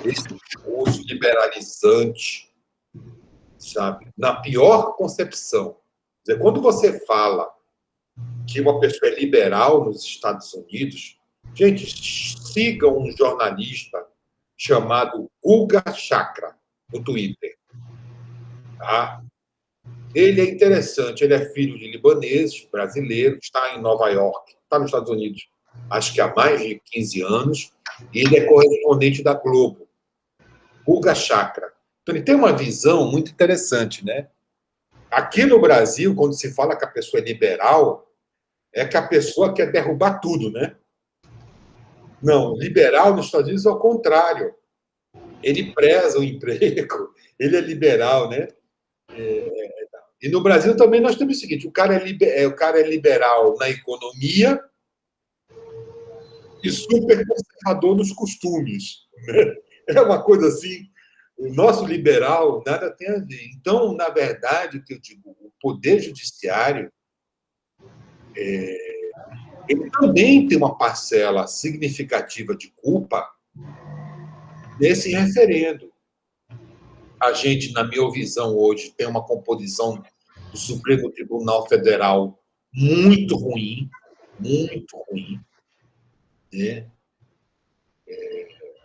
esse discurso liberalizante, sabe? Na pior concepção. Quer dizer, quando você fala que uma pessoa é liberal nos Estados Unidos, gente, sigam um jornalista chamado Guga Chakra no Twitter. Tá? Ele é interessante, ele é filho de libaneses, brasileiro, está em Nova York, está nos Estados Unidos, acho que há mais de 15 anos, e ele é correspondente da Globo. Guga Chakra. Então, ele tem uma visão muito interessante, né? Aqui no Brasil, quando se fala que a pessoa é liberal, é que a pessoa quer derrubar tudo, né? Não, liberal nos Estados Unidos é o contrário. Ele preza o emprego, ele é liberal, né? E no Brasil também nós temos o seguinte: o cara é liberal na economia e super conservador nos costumes. Né? É uma coisa assim. O nosso liberal nada tem a ver. Então, na verdade, o que eu digo, o poder judiciário ele também tem uma parcela significativa de culpa nesse referendo. A gente, na minha visão hoje, tem uma composição do Supremo Tribunal Federal muito ruim, né?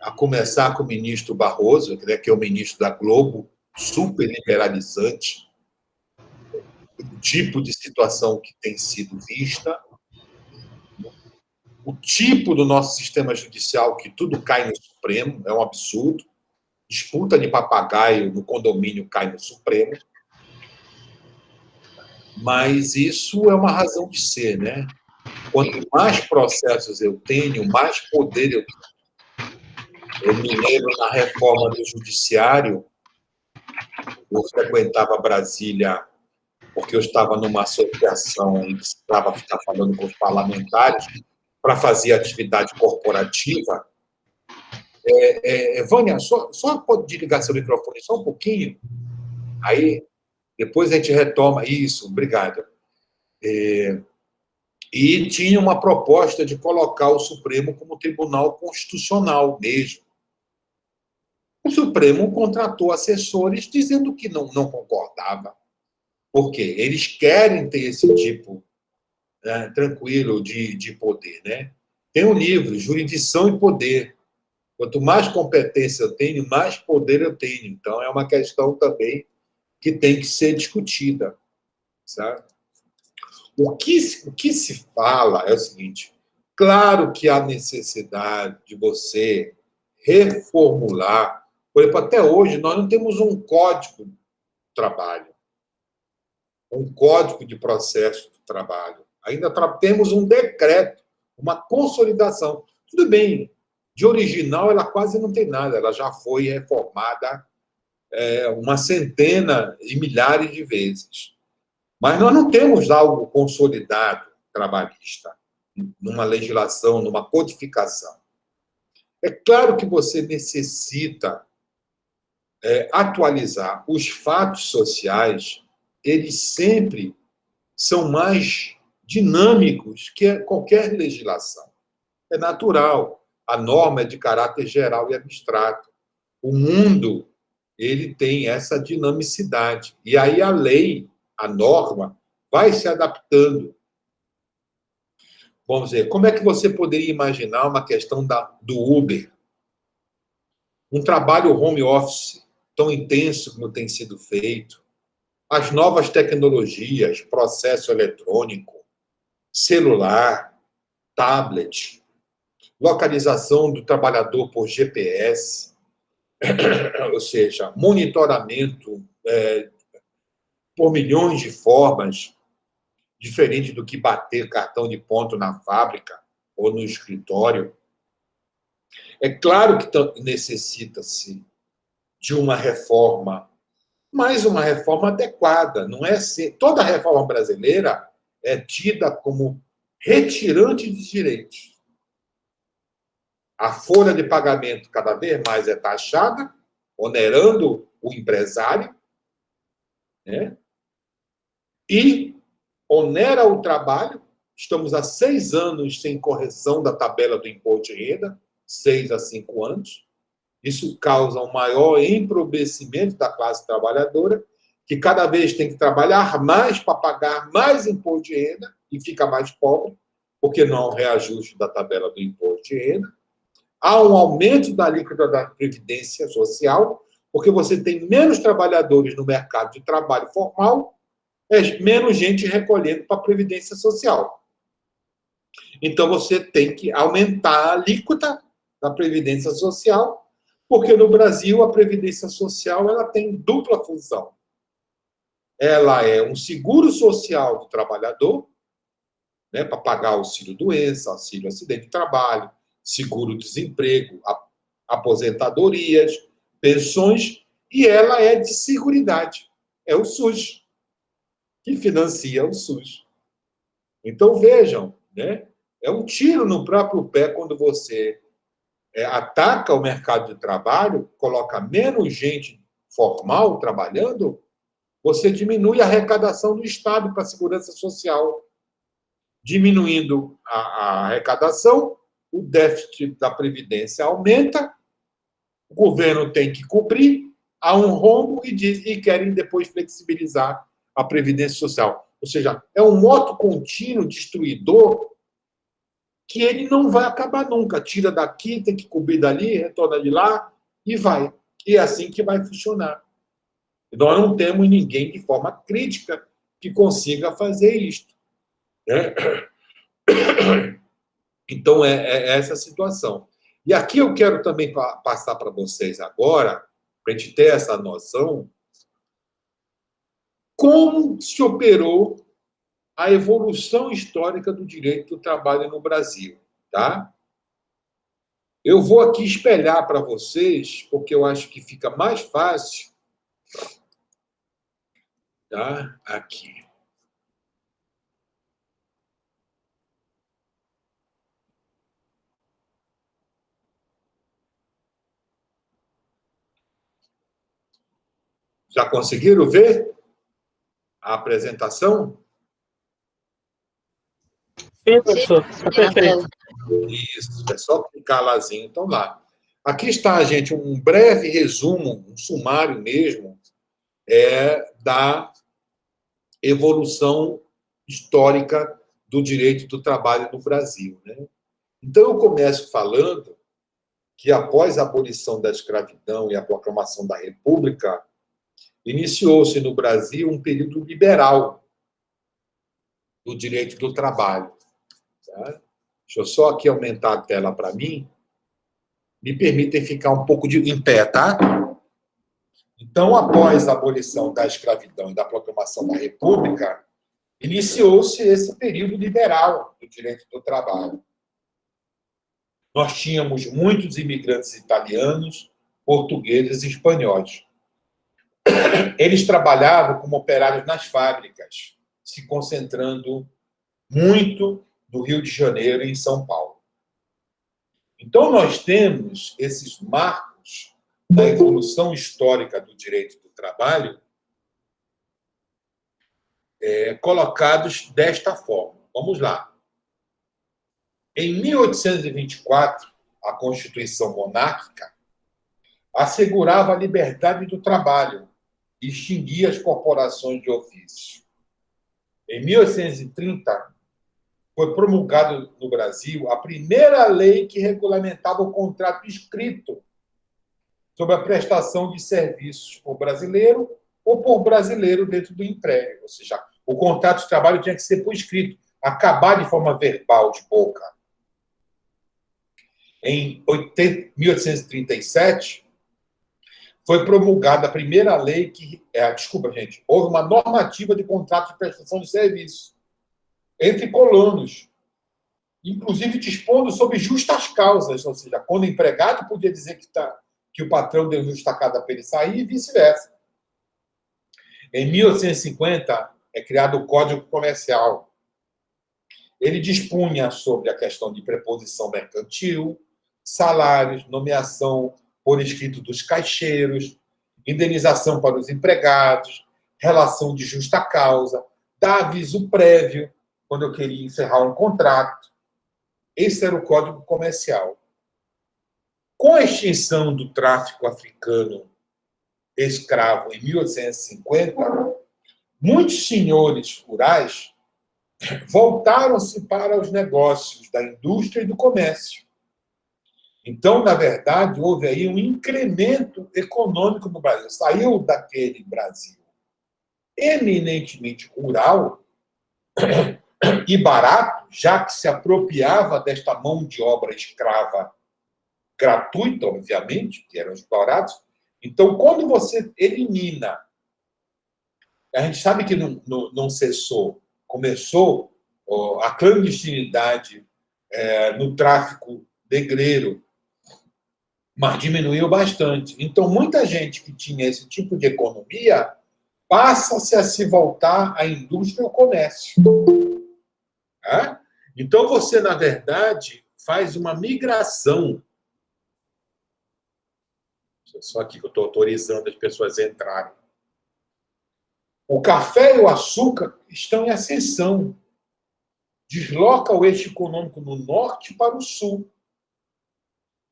A começar com o ministro Barroso, né, que é o ministro da Globo, super liberalizante, o tipo de situação que tem sido vista, o tipo do nosso sistema judicial que tudo cai no Supremo, é um absurdo, disputa de papagaio no condomínio cai no Supremo, mas isso é uma razão de ser, né? Quanto mais processos eu tenho, mais poder eu tenho. Eu me lembro na reforma do judiciário, eu frequentava Brasília porque eu estava numa associação e precisava ficar falando com os parlamentares para fazer atividade corporativa. Vânia, só pode desligar seu microfone só um pouquinho? Aí, depois a gente retoma isso, obrigado. E tinha uma proposta de colocar o Supremo como tribunal constitucional mesmo. O Supremo contratou assessores dizendo que não concordava. Por quê? Eles querem ter esse tipo tranquilo de poder. Né? Tem um livro, Jurisdição e Poder. Quanto mais competência eu tenho, mais poder eu tenho. Então, é uma questão também que tem que ser discutida. Sabe? O que se fala é o seguinte: claro que há necessidade de você reformular. Por exemplo, até hoje, nós não temos um código de trabalho, um código de processo de trabalho. Ainda temos um decreto, uma consolidação. Tudo bem, de original ela quase não tem nada, ela já foi reformada uma centena e milhares de vezes. Mas nós não temos algo consolidado trabalhista, numa legislação, numa codificação. É claro que você necessita atualizar. Os fatos sociais, eles sempre são mais dinâmicos que qualquer legislação. É natural. A norma é de caráter geral e abstrato. O mundo, ele tem essa dinamicidade. E aí a lei, a norma, vai se adaptando. Vamos dizer, como é que você poderia imaginar uma questão do Uber? um trabalho home office tão intenso como tem sido feito, as novas tecnologias, processo eletrônico, celular, tablet, localização do trabalhador por GPS, ou seja, monitoramento por milhões de formas, diferente do que bater cartão de ponto na fábrica ou no escritório. É claro que necessita-se de uma reforma, mas uma reforma adequada. Não é assim. Toda reforma brasileira é tida como retirante de direitos. A folha de pagamento cada vez mais é taxada, onerando o empresário, né? E onera o trabalho. Estamos há 6 anos sem correção da tabela do imposto de renda, 6 a 5 anos. Isso causa um maior empobrecimento da classe trabalhadora, que cada vez tem que trabalhar mais para pagar mais imposto de renda e fica mais pobre, porque não há um reajuste da tabela do imposto de renda. Há um aumento da alíquota da Previdência Social, porque você tem menos trabalhadores no mercado de trabalho formal, menos gente recolhendo para a Previdência Social. Então, você tem que aumentar a alíquota da Previdência Social, porque no Brasil a Previdência Social ela tem dupla função. Ela é um seguro social do trabalhador, né, para pagar auxílio-doença, auxílio-acidente de trabalho, seguro-desemprego, aposentadorias, pensões, e ela é de seguridade. É o SUS, que financia o SUS. Então, vejam, né, é um tiro no próprio pé quando você ataca o mercado de trabalho, coloca menos gente formal trabalhando, você diminui a arrecadação do Estado para a segurança social. Diminuindo a arrecadação, o déficit da Previdência aumenta, o governo tem que cobrir, há um rombo e querem depois flexibilizar a Previdência Social. Ou seja, é um moto contínuo destruidor que ele não vai acabar nunca. Tira daqui, tem que cobrir dali, retorna de lá e vai. E é assim que vai funcionar. Nós não temos ninguém de forma crítica que consiga fazer isto, né? Então, é essa a situação. E aqui eu quero também passar para vocês agora, para a gente ter essa noção, como se operou a evolução histórica do direito do trabalho no Brasil, tá? Eu vou aqui espelhar para vocês, porque eu acho que fica mais fácil, tá? Aqui. Já conseguiram ver a apresentação? Sim, professor, está perfeito. Isso, é só clicar lázinho, então lá. Aqui está, gente, um breve resumo, um sumário mesmo, da evolução histórica do direito do trabalho no Brasil, né? Então, eu começo falando que, após a abolição da escravidão e a proclamação da República, iniciou-se no Brasil um período liberal do direito do trabalho. Tá? Deixa eu só aqui aumentar a tela para mim. Me permitem ficar um pouco em pé, tá? Então, após a abolição da escravidão e da proclamação da República, iniciou-se esse período liberal do direito do trabalho. Nós tínhamos muitos imigrantes italianos, portugueses e espanhóis. Eles trabalhavam como operários nas fábricas, se concentrando muito no Rio de Janeiro e em São Paulo. Então, nós temos esses marcos da evolução histórica do direito do trabalho colocados desta forma. Vamos lá. Em 1824, a Constituição Monárquica assegurava a liberdade do trabalho e extinguia as corporações de ofício. Em 1830, foi promulgada no Brasil a primeira lei que regulamentava o contrato escrito sobre a prestação de serviços por brasileiro ou por brasileiro dentro do emprego. Ou seja, o contrato de trabalho tinha que ser por escrito, acabar de forma verbal, de boca. Em 1837, foi promulgada a primeira lei que... desculpa, gente. Houve uma normativa de contrato de prestação de serviço entre colonos, inclusive dispondo sobre justas causas, ou seja, quando o empregado podia dizer que o patrão deu justa causa para ele sair e vice-versa. Em 1850, é criado o Código Comercial. Ele dispunha sobre a questão de preposição mercantil, salários, nomeação por escrito dos caixeiros, indenização para os empregados, relação de justa causa, dar aviso prévio quando eu queria encerrar um contrato. Esse era o Código Comercial. Com a extinção do tráfico africano escravo em 1850, muitos senhores rurais voltaram-se para os negócios da indústria e do comércio. Então, na verdade, houve aí um incremento econômico no Brasil. Saiu daquele Brasil eminentemente rural e barato, já que se apropriava desta mão de obra escrava gratuita, obviamente, que eram explorados. Então, quando você elimina, a gente sabe que não cessou, começou a clandestinidade no tráfico negreiro, mas diminuiu bastante. Então, muita gente que tinha esse tipo de economia passa-se a se voltar à indústria e ao comércio. Então, você, na verdade, faz uma migração. Só aqui que eu estou autorizando as pessoas a entrarem. O café e o açúcar estão em ascensão. Desloca o eixo econômico no norte para o sul.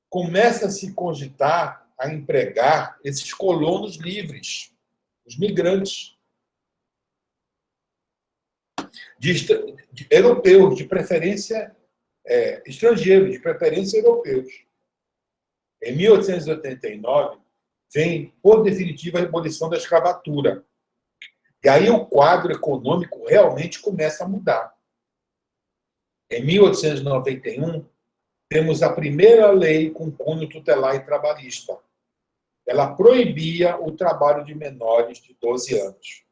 Começa a se cogitar a empregar esses colonos livres, os migrantes, europeus, de preferência estrangeiros, de preferência europeus. Em 1889, vem, por definitiva, a abolição da escravatura. E aí o quadro econômico realmente começa a mudar. Em 1891, temos a primeira lei com cunho tutelar e trabalhista. Ela proibia o trabalho de menores de 12 anos,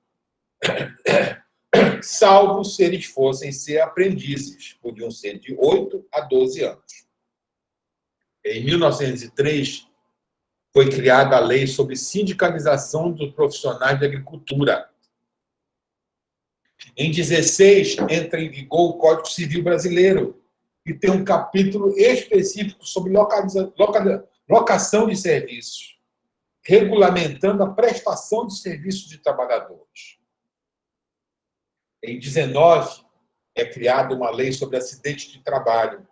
salvo se eles fossem ser aprendizes, podiam ser de 8 a 12 anos. Em 1903, foi criada a lei sobre sindicalização dos profissionais de agricultura. Em 16, entra em vigor o Código Civil Brasileiro, que tem um capítulo específico sobre locação de serviços, regulamentando a prestação de serviços de trabalhadores. Em 19, é criada uma lei sobre acidente de trabalho.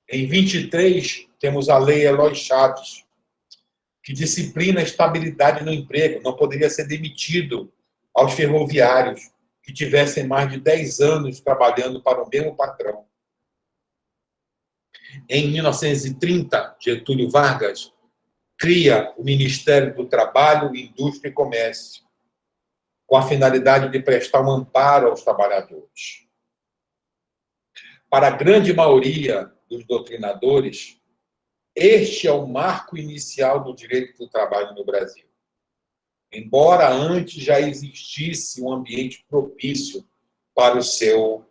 Em 23, temos a Lei Eloy Chaves, que disciplina a estabilidade no emprego. Não poderia ser demitido aos ferroviários que tivessem mais de 10 anos trabalhando para o mesmo patrão. Em 1930, Getúlio Vargas cria o Ministério do Trabalho, Indústria e Comércio, com a finalidade de prestar um amparo aos trabalhadores. Para a grande maioria dos doutrinadores, este é o marco inicial do direito do trabalho no Brasil. Embora antes já existisse um ambiente propício para o seu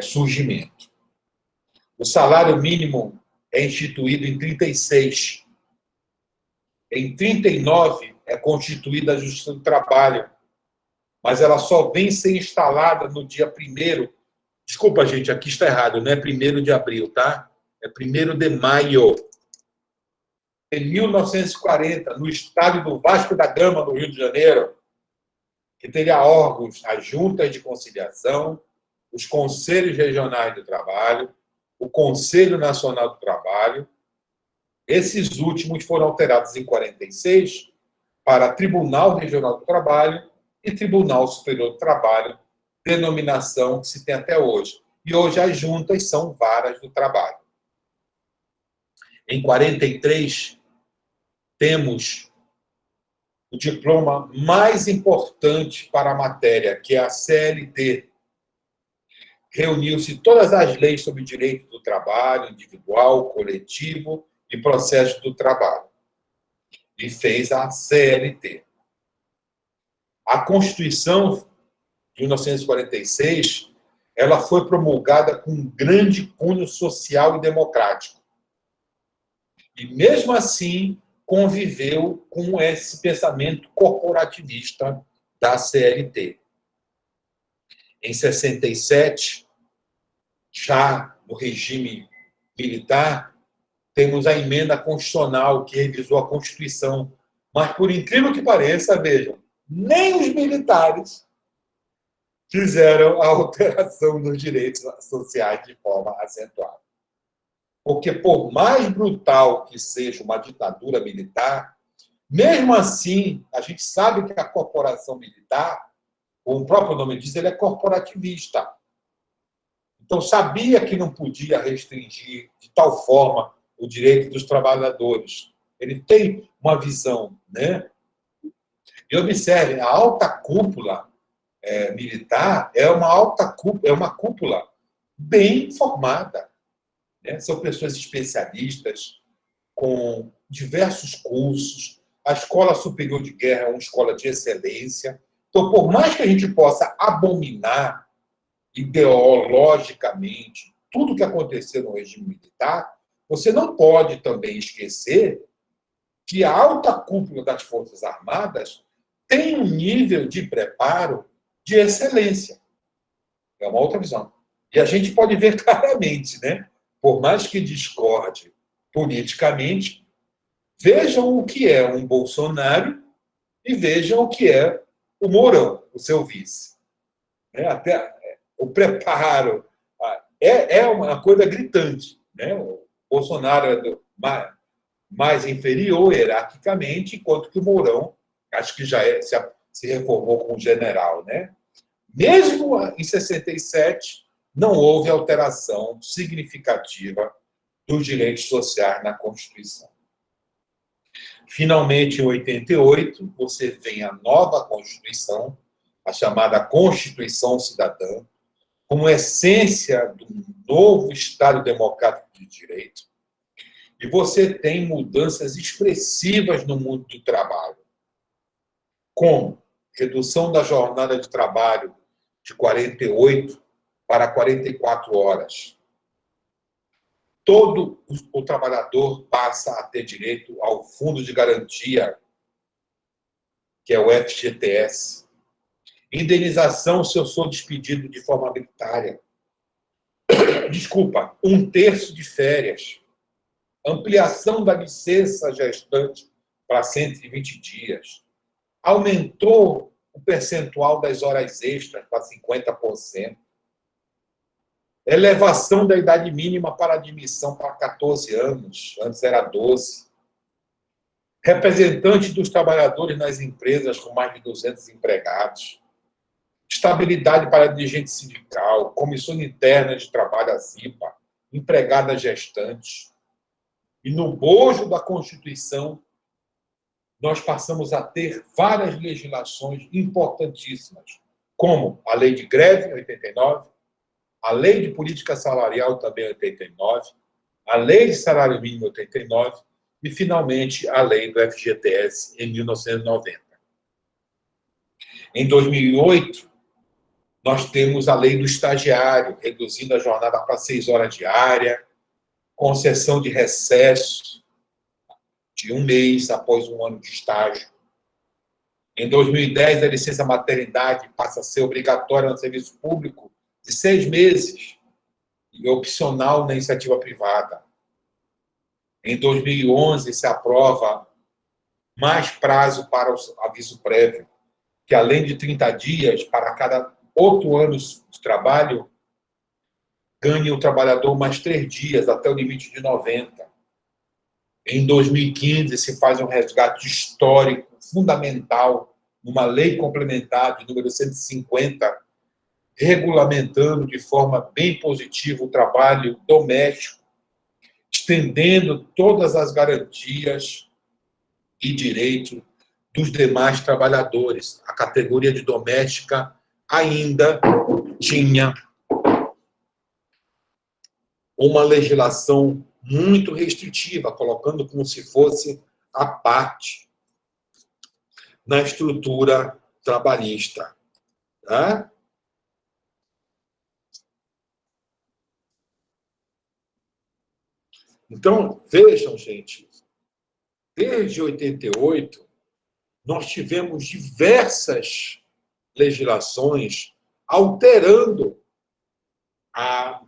surgimento. O salário mínimo é instituído em 36. Em 39 é constituída a Justiça do Trabalho, mas ela só vem ser instalada no dia 1º. Desculpa, gente, aqui está errado, não é 1º de abril, tá? É 1º de maio. Em 1940, no estádio do Vasco da Gama, no Rio de Janeiro, que teria órgãos, as juntas de conciliação, os conselhos regionais do trabalho, o Conselho Nacional do Trabalho. Esses últimos foram alterados em 46 para Tribunal Regional do Trabalho e Tribunal Superior do Trabalho, denominação que se tem até hoje. E hoje as juntas são varas do trabalho. Em 43, temos o diploma mais importante para a matéria, que é a CLT. Reuniu-se todas as leis sobre direito do trabalho, individual, coletivo e processo do trabalho. E fez a CLT. A Constituição de 1946, ela foi promulgada com um grande cunho social e democrático. E, mesmo assim, conviveu com esse pensamento corporativista da CLT. Em 67, já no regime militar, temos a emenda constitucional que revisou a Constituição. Mas, por incrível que pareça, vejam, nem os militares fizeram a alteração dos direitos sociais de forma acentuada. Porque, por mais brutal que seja uma ditadura militar, mesmo assim, a gente sabe que a corporação militar, como o próprio nome diz, ele é corporativista. Então, sabia que não podia restringir de tal forma o direito dos trabalhadores. Ele tem uma visão, né? E observem, a alta cúpula militar é uma cúpula bem formada. Né? São pessoas especialistas, com diversos cursos. A Escola Superior de Guerra é uma escola de excelência. Então, por mais que a gente possa abominar ideologicamente tudo que aconteceu no regime militar, você não pode também esquecer que a alta cúpula das Forças Armadas tem um nível de preparo de excelência. É uma outra visão. E a gente pode ver claramente, né? Por mais que discorde politicamente, vejam o que é um Bolsonaro e vejam o que é o Mourão, o seu vice. Até o preparo é uma coisa gritante. Né? O Bolsonaro é mais inferior hierarquicamente, enquanto que o Mourão, acho que já se reformou como general. Né? Mesmo em 67, não houve alteração significativa dos direitos sociais na Constituição. Finalmente, em 88, você vem a nova Constituição, a chamada Constituição Cidadã, como essência do novo Estado Democrático de Direito. E você tem mudanças expressivas no mundo do trabalho, como redução da jornada de trabalho de 48 para 44 horas. Todo o trabalhador passa a ter direito ao Fundo de Garantia, que é o FGTS. Indenização se eu sou despedido de forma arbitrária. Desculpa, 1/3 de férias. Ampliação da licença gestante para 120 dias. Aumentou o percentual das horas extras para 50%. Elevação da idade mínima para admissão para 14 anos. Antes era 12. Representantes dos trabalhadores nas empresas com mais de 200 empregados. Estabilidade para dirigente sindical, comissão interna de trabalho, a CIPA, empregadas gestantes. E no bojo da Constituição, nós passamos a ter várias legislações importantíssimas, como a Lei de Greve, em 89, a Lei de Política Salarial, também em 89, a Lei de Salário Mínimo, em 89, e, finalmente, a Lei do FGTS, em 1990. Em 2008, nós temos a Lei do Estagiário, reduzindo a jornada para 6 horas diárias, concessão de recesso de 1 mês após 1 ano de estágio. Em 2010, a licença maternidade passa a ser obrigatória no serviço público de 6 meses e opcional na iniciativa privada. Em 2011, se aprova mais prazo para o aviso prévio, que além de 30 dias para cada outro ano de trabalho, ganhe o trabalhador mais 3 dias, até o limite de 90. Em 2015, se faz um resgate histórico, fundamental, numa lei complementar de número 150, regulamentando de forma bem positiva o trabalho doméstico, estendendo todas as garantias e direito dos demais trabalhadores. A categoria de doméstica ainda tinha uma legislação muito restritiva, colocando como se fosse a parte na estrutura trabalhista. Tá? Então, vejam, gente, desde 88, nós tivemos diversas legislações alterando a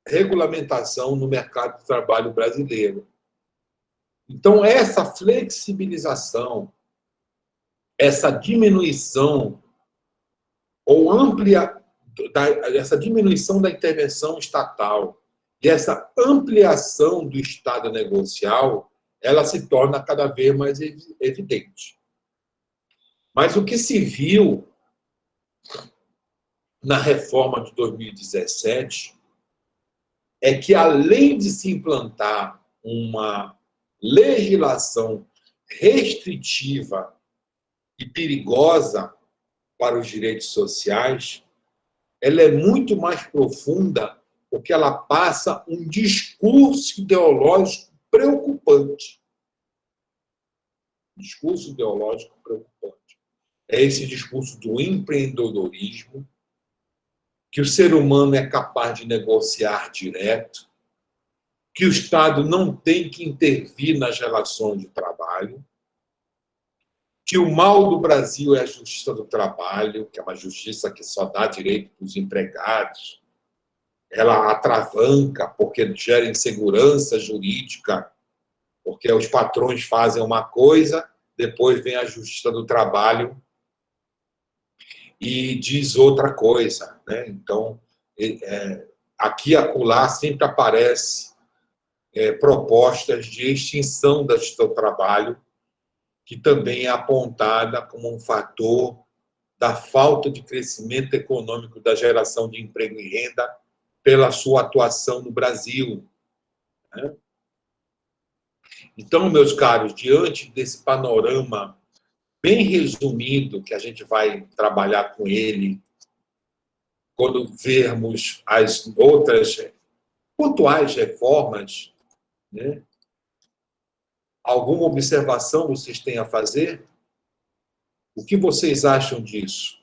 regulamentação no mercado de trabalho brasileiro. Então, essa flexibilização, essa diminuição ou essa diminuição da intervenção estatal e essa ampliação do Estado negocial, ela se torna cada vez mais evidente. Mas o que se viu na reforma de 2017 é que, além de se implantar uma legislação restritiva e perigosa para os direitos sociais, ela é muito mais profunda porque ela passa um discurso ideológico preocupante. Discurso ideológico preocupante. É esse discurso do empreendedorismo, que o ser humano é capaz de negociar direto, que o Estado não tem que intervir nas relações de trabalho, que o mal do Brasil é a justiça do trabalho, que é uma justiça que só dá direito para os empregados, ela atravanca porque gera insegurança jurídica, porque os patrões fazem uma coisa, depois vem a justiça do trabalho e diz outra coisa, né? Então, aqui e acolá sempre aparece propostas de extinção da justiça do trabalho, que também é apontada como um fator da falta de crescimento econômico da geração de emprego e renda pela sua atuação no Brasil, né? Então, meus caros, diante desse panorama bem resumido, que a gente vai trabalhar com ele quando vermos as outras pontuais reformas, né? Alguma observação vocês têm a fazer? O que vocês acham disso?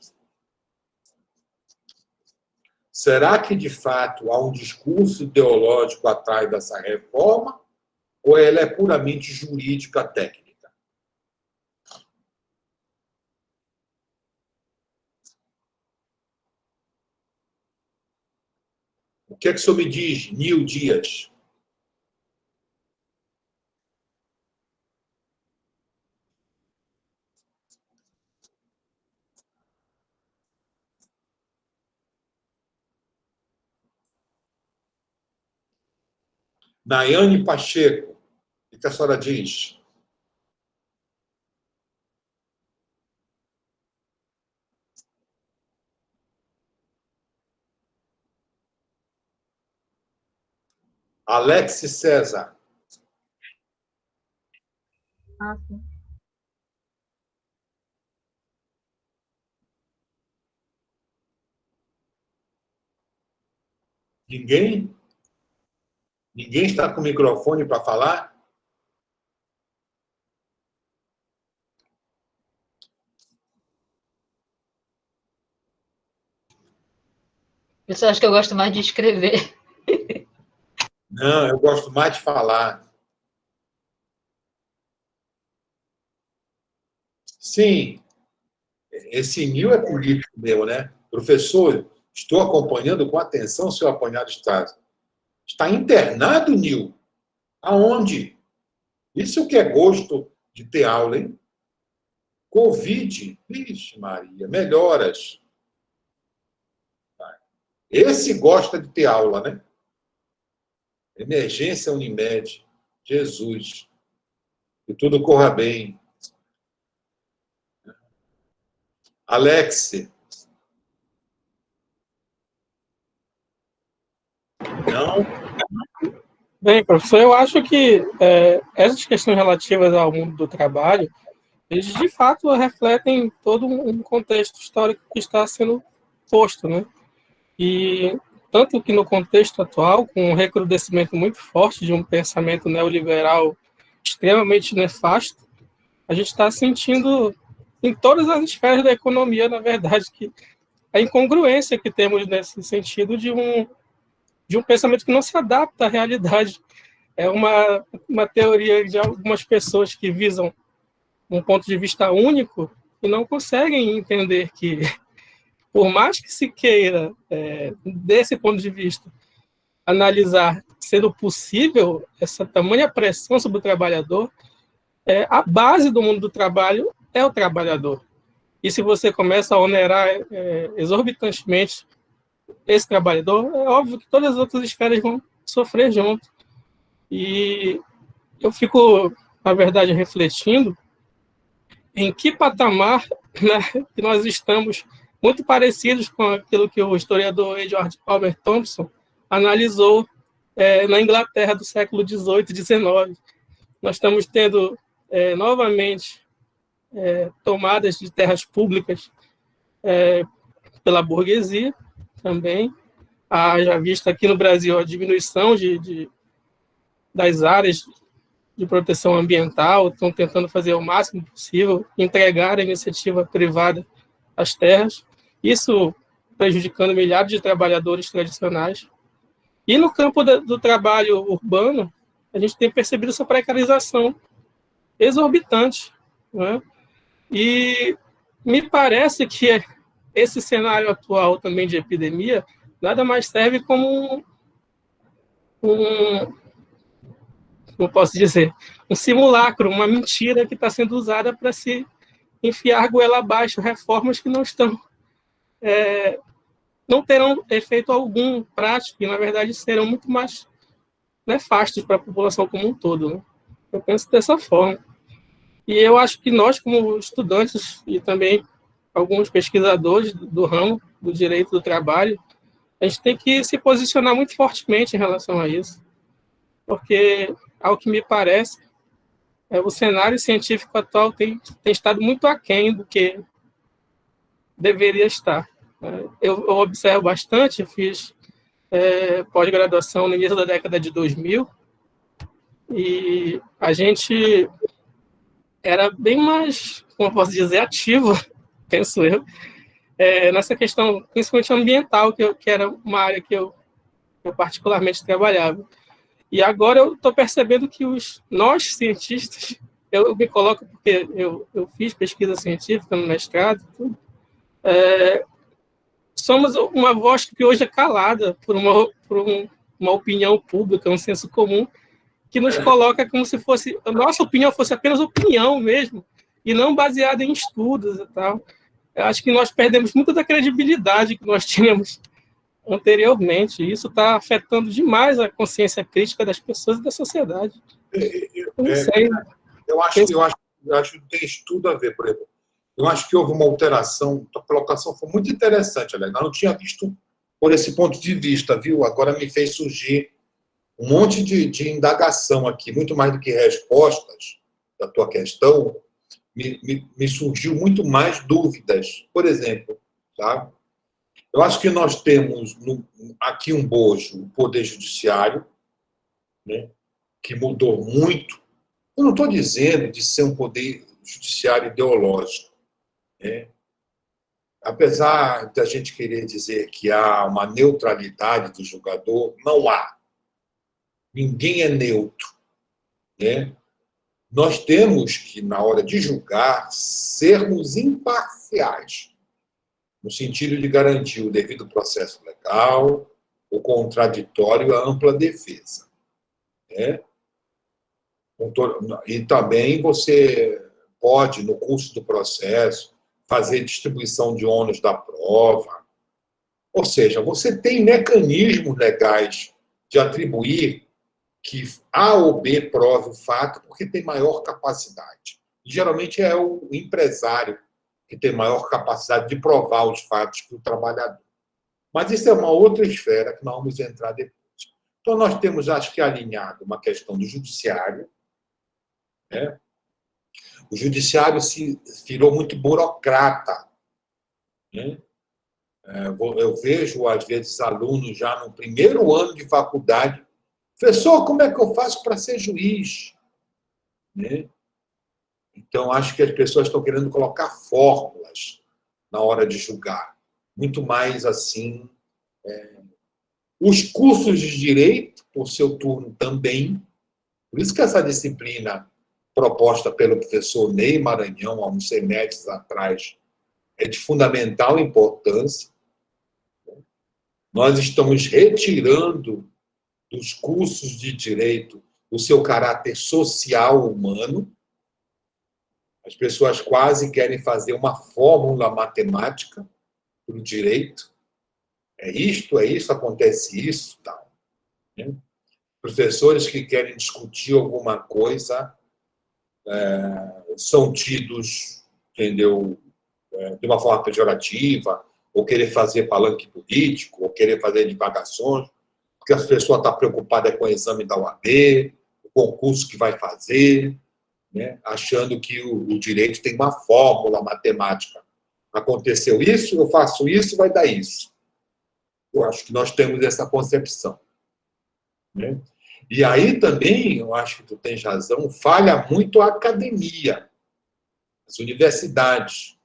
Será que, de fato, há um discurso ideológico atrás dessa reforma ou ela é puramente jurídica técnica? O que é que o senhor me diz, Nil Dias? Nayane Pacheco, o que a senhora diz? Alex César. Sim. Ninguém? Ninguém está com o microfone para falar? Você acha que eu gosto mais de escrever? Não, eu gosto mais de falar. Sim, esse Nil é político meu, né? Professor, estou acompanhando com atenção o seu apanhado de Estado. Está internado, Nil? Aonde? Isso que é gosto de ter aula, hein? Covid. Vixe, Maria, melhoras. Esse gosta de ter aula, né? Emergência Unimed. Jesus. Que tudo corra bem. Alex. Não? Bem, professor, eu acho que essas questões relativas ao mundo do trabalho, eles de fato refletem todo um contexto histórico que está sendo posto, né? E tanto que no contexto atual, com um recrudescimento muito forte de um pensamento neoliberal extremamente nefasto, a gente está sentindo em todas as esferas da economia, na verdade, que a incongruência que temos nesse sentido de um pensamento que não se adapta à realidade. É uma teoria de algumas pessoas que visam um ponto de vista único e não conseguem entender que, por mais que se queira, desse ponto de vista, analisar sendo possível essa tamanha pressão sobre o trabalhador, a base do mundo do trabalho é o trabalhador. E se você começa a onerar exorbitantemente esse trabalhador, é óbvio que todas as outras esferas vão sofrer junto. E eu fico, na verdade, refletindo em que patamar, né, que nós estamos muito parecidos com aquilo que o historiador Edward Albert Thompson analisou na Inglaterra do século XVIII e XIX. Nós estamos tendo novamente tomadas de terras públicas pela burguesia também. Já visto aqui no Brasil a diminuição das áreas de proteção ambiental, estão tentando fazer o máximo possível, entregar a iniciativa privada às terras, isso prejudicando milhares de trabalhadores tradicionais. E no campo do trabalho urbano, a gente tem percebido essa precarização exorbitante, né? E me parece que esse cenário atual também de epidemia nada mais serve como como posso dizer, um simulacro, uma mentira que está sendo usada para se enfiar goela abaixo reformas que não terão efeito algum prático e, na verdade, serão muito mais nefastos para a população como um todo, né? Eu penso dessa forma. E eu acho que nós, como estudantes e também alguns pesquisadores do ramo do direito do trabalho, a gente tem que se posicionar muito fortemente em relação a isso, porque, ao que me parece, o cenário científico atual tem estado muito aquém do que deveria estar. Eu observo bastante, eu fiz pós-graduação no início da década de 2000, e a gente era bem mais, como eu posso dizer, ativo, penso eu, nessa questão, principalmente ambiental, que era uma área que eu particularmente trabalhava. E agora eu estou percebendo que nós, cientistas, eu me coloco porque eu fiz pesquisa científica no mestrado, tudo, somos uma voz que hoje é calada por uma opinião pública, um senso comum, que nos coloca como se fosse a nossa opinião fosse apenas opinião mesmo, e não baseada em estudos e tal. Eu acho que nós perdemos muito da credibilidade que nós tínhamos anteriormente, e isso está afetando demais a consciência crítica das pessoas e da sociedade. Eu não sei. Eu acho que tem tudo a ver, por exemplo. Eu acho que houve uma alteração, a colocação foi muito interessante, Alex. Eu não tinha visto por esse ponto de vista, viu? Agora me fez surgir um monte de indagação aqui, muito mais do que respostas da tua questão, me surgiu muito mais dúvidas. Por exemplo, tá? Eu acho que nós temos aqui um bojo, o Poder Judiciário, né, que mudou muito. Eu não estou dizendo de ser um Poder Judiciário ideológico, né? Apesar da gente querer dizer que há uma neutralidade do julgador, não há. Ninguém é neutro, né? Nós temos que, na hora de julgar, sermos imparciais, no sentido de garantir o devido processo legal, o contraditório e a ampla defesa, né? E também você pode, no curso do processo, fazer distribuição de ônus da prova. Ou seja, você tem mecanismos legais de atribuir que A ou B prove o fato porque tem maior capacidade. E, geralmente é o empresário que tem maior capacidade de provar os fatos que o trabalhador. Mas isso é uma outra esfera que nós vamos entrar depois. Então, nós temos, acho que, alinhado uma questão do judiciário, né? O judiciário se virou muito burocrata, né? Eu vejo, às vezes, alunos já no primeiro ano de faculdade: professor, como é que eu faço para ser juiz? Né? Então, acho que as pessoas estão querendo colocar fórmulas na hora de julgar. Muito mais assim. Os cursos de direito, por seu turno também. Por isso que essa disciplina proposta pelo professor Ney Maranhão, há uns semestres atrás, é de fundamental importância. Nós estamos retirando dos cursos de direito o seu caráter social humano. As pessoas quase querem fazer uma fórmula matemática para o direito. É isso, acontece isso, tal. Né? Professores que querem discutir alguma coisa são tidos, entendeu, de uma forma pejorativa, ou querer fazer palanque político, ou querer fazer divagações, porque as pessoas estão preocupadas com o exame da UAB, o concurso que vai fazer, né? Achando que o direito tem uma fórmula matemática. Aconteceu isso, eu faço isso, vai dar isso. Eu acho que nós temos essa concepção. Né? E aí também, eu acho que tu tens razão, falha muito a academia, as universidades.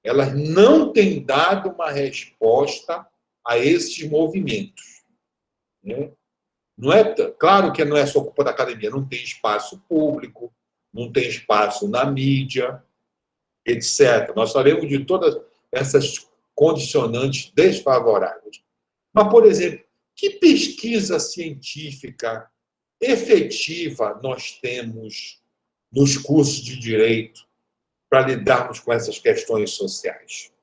Elas não têm dado uma resposta a esses movimentos. Né? Não é, claro que não é só culpa da academia, não tem espaço público, não tem espaço na mídia, etc. Nós sabemos de todas essas condicionantes desfavoráveis. Mas, por exemplo, que pesquisa científica efetiva nós temos nos cursos de direito para lidarmos com essas questões sociais?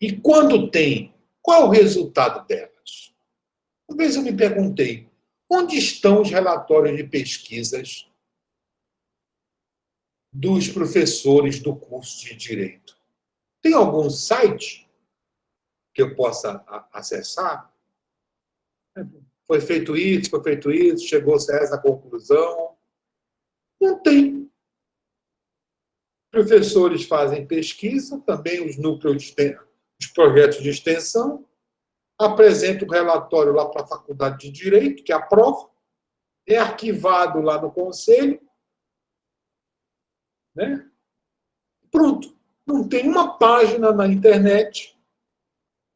E quando tem, qual o resultado delas? Uma vez eu me perguntei, onde estão os relatórios de pesquisas dos professores do curso de Direito? Tem algum site que eu possa acessar? Foi feito isso, chegou-se a essa conclusão. Não tem. Professores fazem pesquisa, também os núcleos, os projetos de extensão, apresentam o relatório lá para a Faculdade de Direito, que aprova, é arquivado lá no Conselho, né? Pronto. Não tem uma página na internet,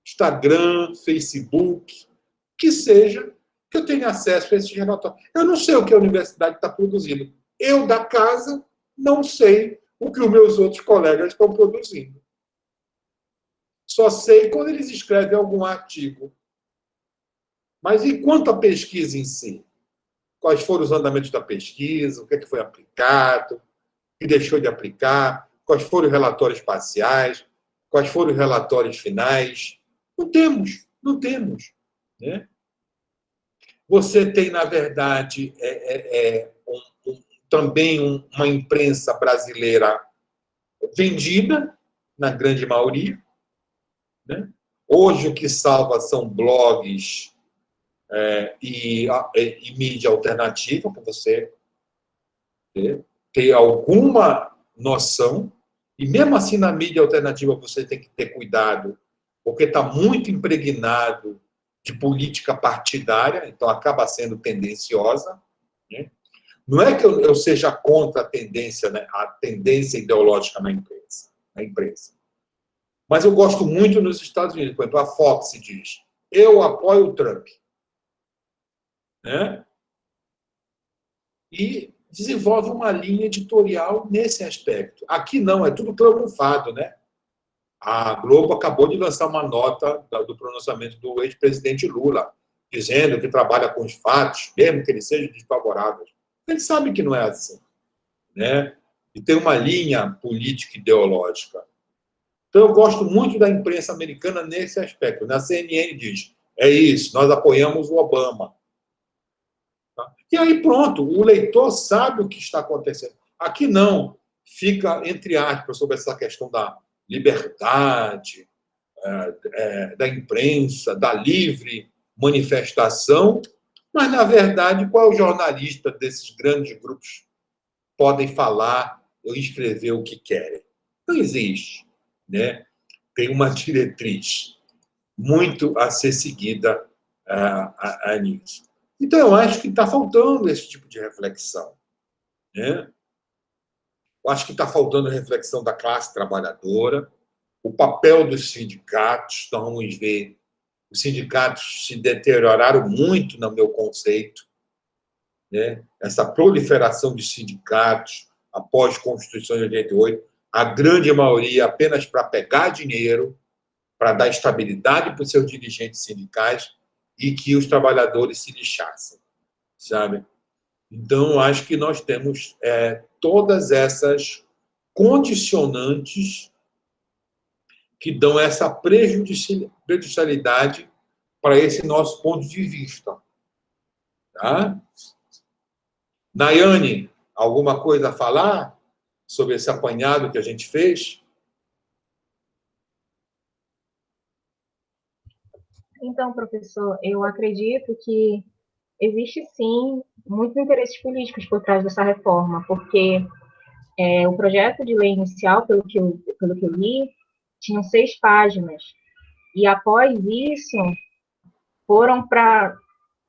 Instagram, Facebook, que seja, que eu tenha acesso a esse relatório. Eu não sei o que a universidade está produzindo. Eu, da casa, não sei o que os meus outros colegas estão produzindo. Só sei quando eles escrevem algum artigo. Mas e quanto à pesquisa em si? Quais foram os andamentos da pesquisa? O que é que foi aplicado? O que deixou de aplicar? Quais foram os relatórios parciais? Quais foram os relatórios finais? Não temos. Né? Você tem, na verdade, também uma imprensa brasileira vendida, na grande maioria. Né? Hoje, o que salva são blogs e mídia alternativa, para você ter alguma noção. E mesmo assim, na mídia alternativa, você tem que ter cuidado, porque está muito impregnado de política partidária, então acaba sendo tendenciosa. Né? Não é que eu seja contra a tendência, né, a tendência ideológica na imprensa. Mas eu gosto muito nos Estados Unidos. Por exemplo, a Fox diz, eu apoio o Trump. Né? E desenvolve uma linha editorial nesse aspecto. Aqui não, é tudo camuflado, né? A Globo acabou de lançar uma nota do pronunciamento do ex-presidente Lula, dizendo que trabalha com os fatos, mesmo que eles sejam desfavoráveis. Eles sabem que não é assim. Né? E tem uma linha política ideológica. Então, eu gosto muito da imprensa americana nesse aspecto. Na CNN diz, é isso, nós apoiamos o Obama. Tá? E aí, pronto, o leitor sabe o que está acontecendo. Aqui não, fica, entre aspas, sobre essa questão da liberdade, da imprensa, da livre manifestação, mas, na verdade, qual é o jornalista desses grandes grupos podem falar ou escrever o que querem? Não existe, né? Tem uma diretriz muito a ser seguida nisso. Então, eu acho que está faltando esse tipo de reflexão, né? Eu acho que está faltando reflexão da classe trabalhadora, o papel dos sindicatos. Então, vamos ver, os sindicatos se deterioraram muito, no meu conceito, né? Essa proliferação de sindicatos após a Constituição de 88, a grande maioria apenas para pegar dinheiro, para dar estabilidade para os seus dirigentes sindicais e que os trabalhadores se lixassem, sabe? Então, acho que nós temos todas essas condicionantes que dão essa prejudicialidade para esse nosso ponto de vista. Tá? Nayane, alguma coisa a falar sobre esse apanhado que a gente fez? Então, professor, eu acredito que existe, sim, muitos interesses políticos por trás dessa reforma, porque o projeto de lei inicial, pelo que eu li, tinha 6 páginas, e após isso foram para,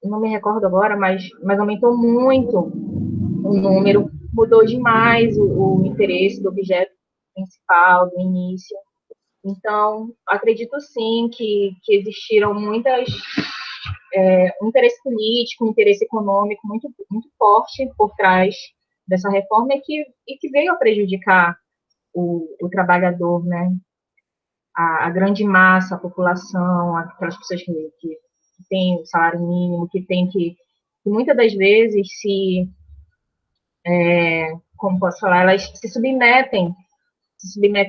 não me recordo agora, mas aumentou muito o número, mudou demais o interesse do objeto principal, do início. Então, acredito sim que existiram muitas um interesse político, um interesse econômico muito, muito forte por trás dessa reforma e que veio a prejudicar o trabalhador, né? A grande massa, a população, aquelas pessoas que têm o salário mínimo, que muitas das vezes como posso falar, elas se submetem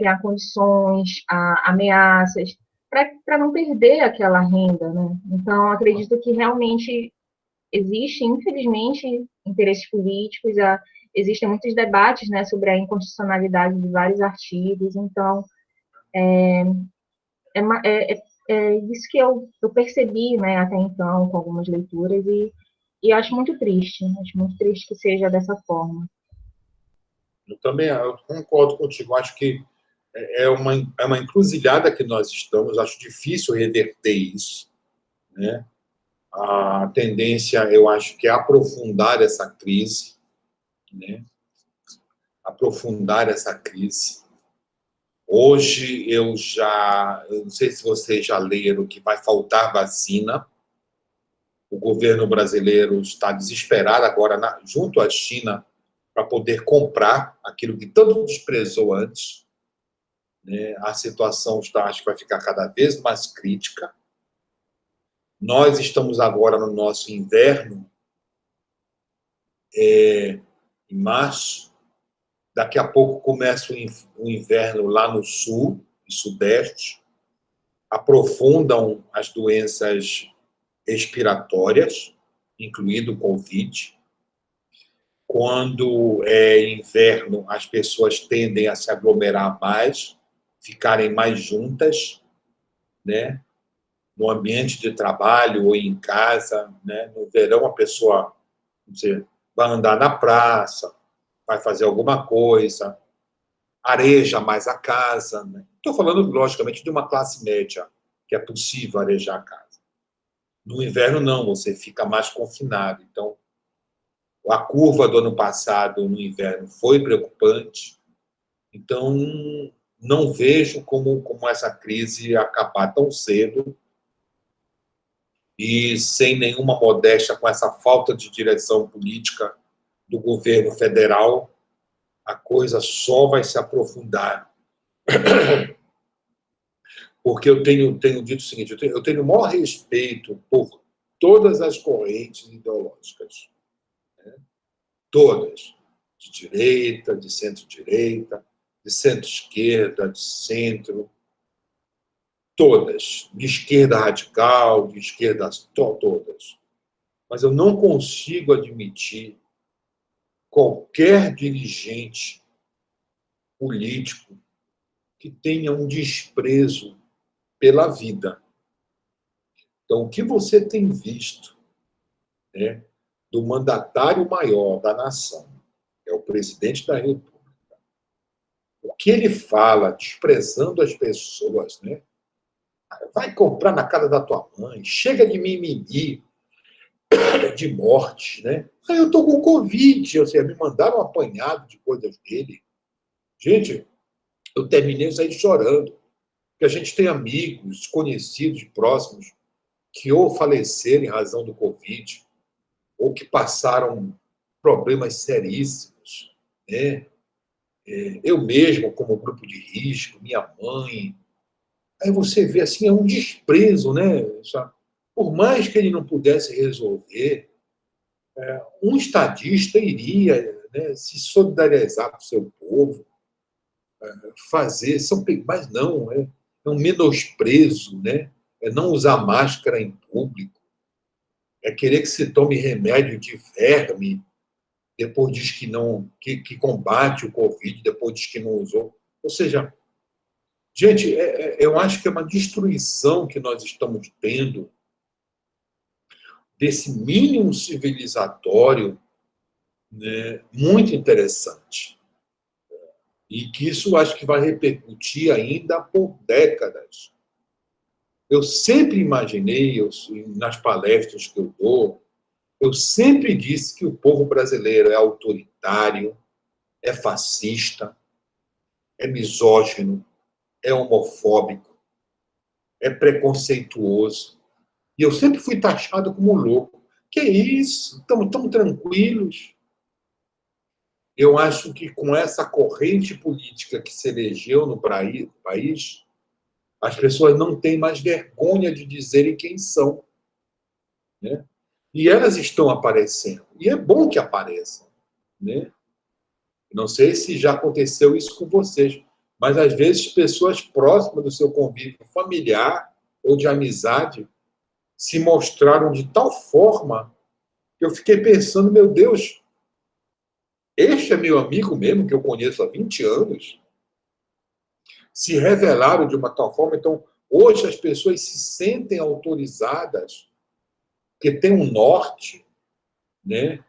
a condições, a ameaças, para não perder aquela renda, né? Então, acredito que realmente existe, infelizmente, interesses políticos, existem muitos debates, né, sobre a inconstitucionalidade de vários artigos, então, é isso que eu percebi, né, até então, com algumas leituras, e acho muito triste que seja dessa forma. Eu concordo contigo. Acho que é uma encruzilhada que nós estamos. Acho difícil reverter isso, né? A tendência, eu acho, que é aprofundar essa crise, né? Aprofundar essa crise. Hoje, eu não sei se vocês já leram que vai faltar vacina. O governo brasileiro está desesperado agora, junto à China, para poder comprar aquilo que tanto desprezou antes, né? A situação acho que vai ficar cada vez mais crítica. Nós estamos agora no nosso inverno, em março. Daqui a pouco começa o inverno lá no sul e sudeste. Aprofundam as doenças respiratórias, incluindo o Covid. Quando é inverno, as pessoas tendem a se aglomerar mais, ficarem mais juntas, né? No ambiente de trabalho ou em casa, né? No verão, a pessoa, vamos dizer, vai andar na praça, vai fazer alguma coisa, areja mais a casa, né? Estou falando, logicamente, de uma classe média, que é possível arejar a casa. No inverno, não, você fica mais confinado. Então, a curva do ano passado, no inverno, foi preocupante. Então, não vejo como essa crise acabar tão cedo e sem nenhuma modéstia, com essa falta de direção política do governo federal, a coisa só vai se aprofundar. Porque eu tenho dito o seguinte, eu tenho o maior respeito por todas as correntes ideológicas, né? Todas, de direita, de centro-direita, de centro-esquerda, de centro, todas, de esquerda radical, de esquerda, todas. Mas eu não consigo admitir qualquer dirigente político que tenha um desprezo pela vida. Então, o que você tem visto, né, do mandatário maior da nação, é o presidente da República, o que ele fala, desprezando as pessoas, né? Vai comprar na casa da tua mãe, chega de mimimi, de morte, né? Aí eu tô com Covid, ou seja, me mandaram um apanhado de coisas dele. Gente, eu terminei saí chorando, porque a gente tem amigos, conhecidos, próximos, que ou faleceram em razão do Covid, ou que passaram problemas seríssimos, né? Eu mesmo, como grupo de risco, minha mãe. Aí você vê assim, é um desprezo, né? Por mais que ele não pudesse resolver, um estadista iria, né, se solidarizar com o seu povo, fazer, mas não, é um menosprezo, né? É não usar máscara em público, é querer que se tome remédio de verme, depois diz que não, que combate o Covid, depois diz que não usou. Ou seja, gente, eu acho que é uma destruição que nós estamos tendo desse mínimo civilizatório, né, muito interessante. E que isso acho que vai repercutir ainda por décadas. Eu sempre imaginei, nas palestras que eu dou, eu sempre disse que o povo brasileiro é autoritário, é fascista, é misógino, é homofóbico, é preconceituoso. E eu sempre fui taxado como louco. Que isso? Estamos tão tranquilos. Eu acho que com essa corrente política que se elegeu no país, as pessoas não têm mais vergonha de dizerem quem são, né? E elas estão aparecendo. E é bom que apareçam, né? Não sei se já aconteceu isso com vocês, mas às vezes pessoas próximas do seu convívio familiar ou de amizade se mostraram de tal forma que eu fiquei pensando, meu Deus, este é meu amigo mesmo, que eu conheço há 20 anos, se revelaram de uma tal forma. Então, hoje as pessoas se sentem autorizadas, porque tem um norte, né?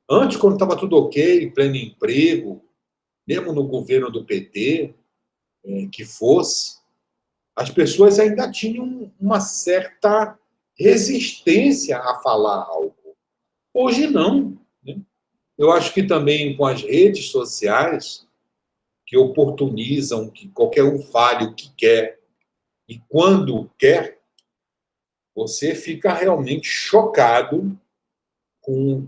Antes, quando estava tudo ok, pleno emprego, mesmo no governo do PT, que fosse, as pessoas ainda tinham uma certa resistência a falar algo. Hoje não, né? Eu acho que também com as redes sociais, que oportunizam que qualquer um fale o que quer e quando quer, você fica realmente chocado com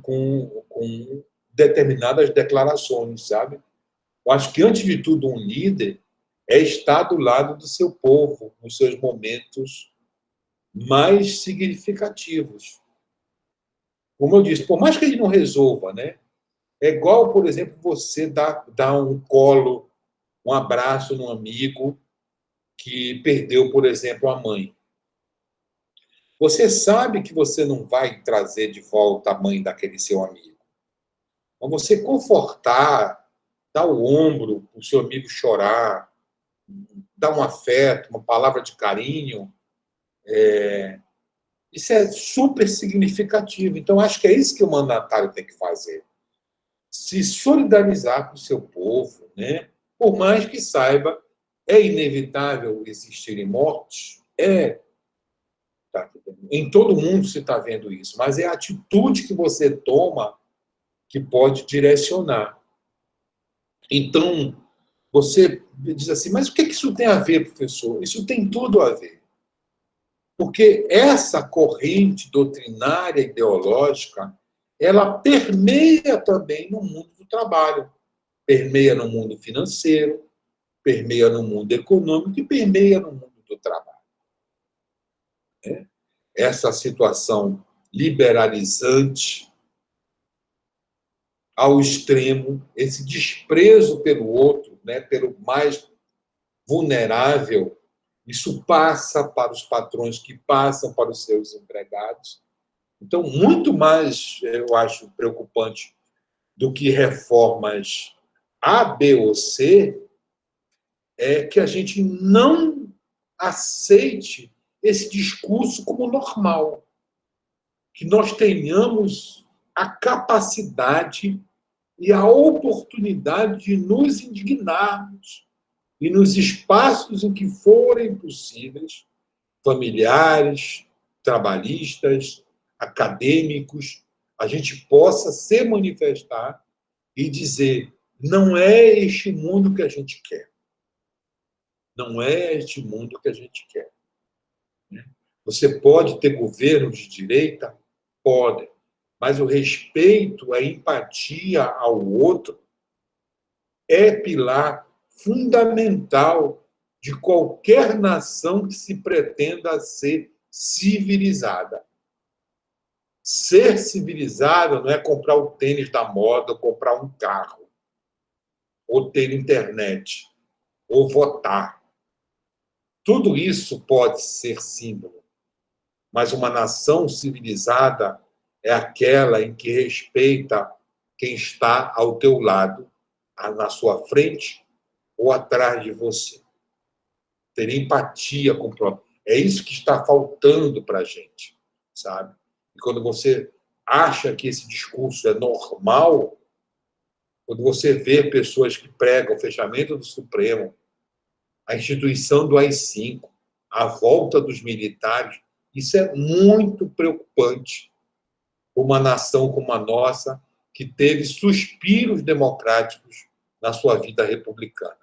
determinadas declarações, sabe? Eu acho que, antes de tudo, um líder é estar do lado do seu povo nos seus momentos mais significativos. Como eu disse, por mais que ele não resolva, né? É igual, por exemplo, você dar um colo, um abraço num amigo que perdeu, por exemplo, a mãe. Você sabe que você não vai trazer de volta a mãe daquele seu amigo. Então, você confortar, dar o ombro para o seu amigo chorar, dar um afeto, uma palavra de carinho, isso é super significativo. Então, acho que é isso que o mandatário tem que fazer. Se solidarizar com o seu povo, né? Por mais que saiba, é inevitável existirem mortes, tá, em todo mundo se está vendo isso, mas é a atitude que você toma que pode direcionar. Então, você diz assim, mas o que isso tem a ver, professor? Isso tem tudo a ver. Porque essa corrente doutrinária ideológica, ela permeia também no mundo do trabalho, permeia no mundo financeiro, permeia no mundo econômico e permeia no mundo do trabalho. Essa situação liberalizante ao extremo, esse desprezo pelo outro, né, pelo mais vulnerável, isso passa para os patrões, que passam para os seus empregados. Então, muito mais, eu acho, preocupante do que reformas A, B ou C, é que a gente não aceite esse discurso como normal, que nós tenhamos a capacidade e a oportunidade de nos indignarmos e nos espaços em que forem possíveis, familiares, trabalhistas, acadêmicos, a gente possa se manifestar e dizer: não é este mundo que a gente quer. Não é este mundo que a gente quer. Você pode ter governos de direita? Pode. Mas o respeito, a empatia ao outro é pilar fundamental de qualquer nação que se pretenda ser civilizada. Ser civilizado não é comprar o tênis da moda, ou comprar um carro, ou ter internet, ou votar. Tudo isso pode ser símbolo, mas uma nação civilizada é aquela em que respeita quem está ao teu lado, na sua frente ou atrás de você. Ter empatia com o próximo. É isso que está faltando para a gente, sabe? E quando você acha que esse discurso é normal, quando você vê pessoas que pregam o fechamento do Supremo, a instituição do AI-5, a volta dos militares, isso é muito preocupante para uma nação como a nossa, que teve suspiros democráticos na sua vida republicana.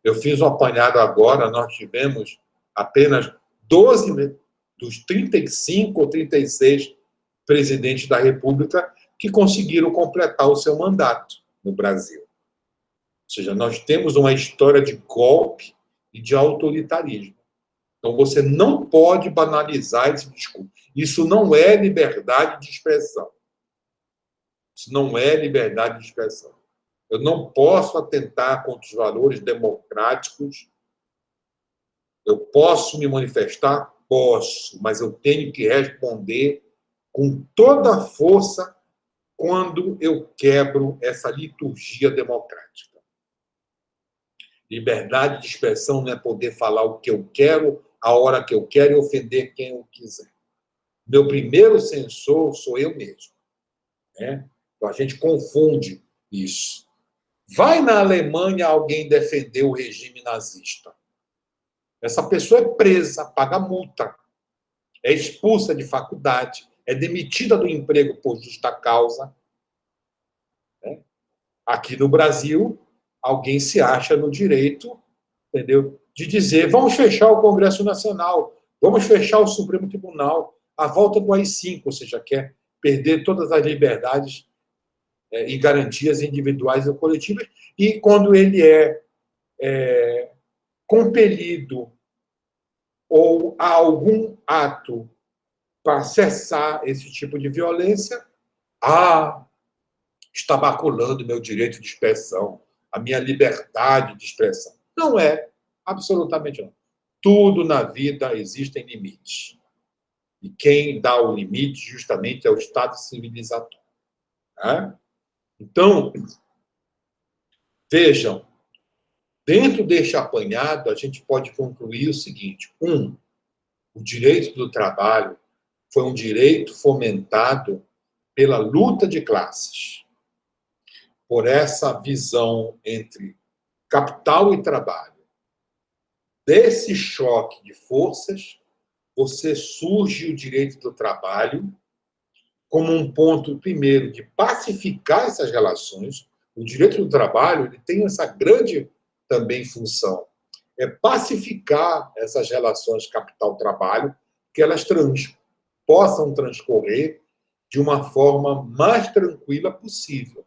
Eu fiz um apanhado agora, nós tivemos apenas 12 dos 35 ou 36 presidentes da República que conseguiram completar o seu mandato no Brasil. Ou seja, nós temos uma história de golpe e de autoritarismo. Então, você não pode banalizar esse discurso. Isso não é liberdade de expressão. Isso não é liberdade de expressão. Eu não posso atentar contra os valores democráticos. Eu posso me manifestar? Posso, mas eu tenho que responder com toda a força quando eu quebro essa liturgia democrática. Liberdade de expressão não é poder falar o que eu quero, a hora que eu quero e ofender quem eu quiser. Meu primeiro censor sou eu mesmo. Então, a gente confunde isso. Vai na Alemanha alguém defender o regime nazista. Essa pessoa é presa, paga multa, é expulsa de faculdade, é demitida do emprego por justa causa. Aqui no Brasil, alguém se acha no direito, entendeu, de dizer: vamos fechar o Congresso Nacional, vamos fechar o Supremo Tribunal, a volta do AI-5, ou seja, quer perder todas as liberdades e garantias individuais e coletivas, e quando ele é compelido ou há algum ato para cessar esse tipo de violência, está maculando meu direito de expressão, a minha liberdade de expressão. Não é, absolutamente não. Tudo na vida existem limites. E quem dá o limite, justamente, é o Estado civilizatório. Então, vejam, dentro deste apanhado, a gente pode concluir o seguinte: o direito do trabalho foi um direito fomentado pela luta de classes, por essa visão entre capital e trabalho. Desse choque de forças, surge o direito do trabalho como um ponto, primeiro, de pacificar essas relações. O direito do trabalho ele tem essa grande também função, é pacificar essas relações capital-trabalho, que elas possam transcorrer de uma forma mais tranquila possível.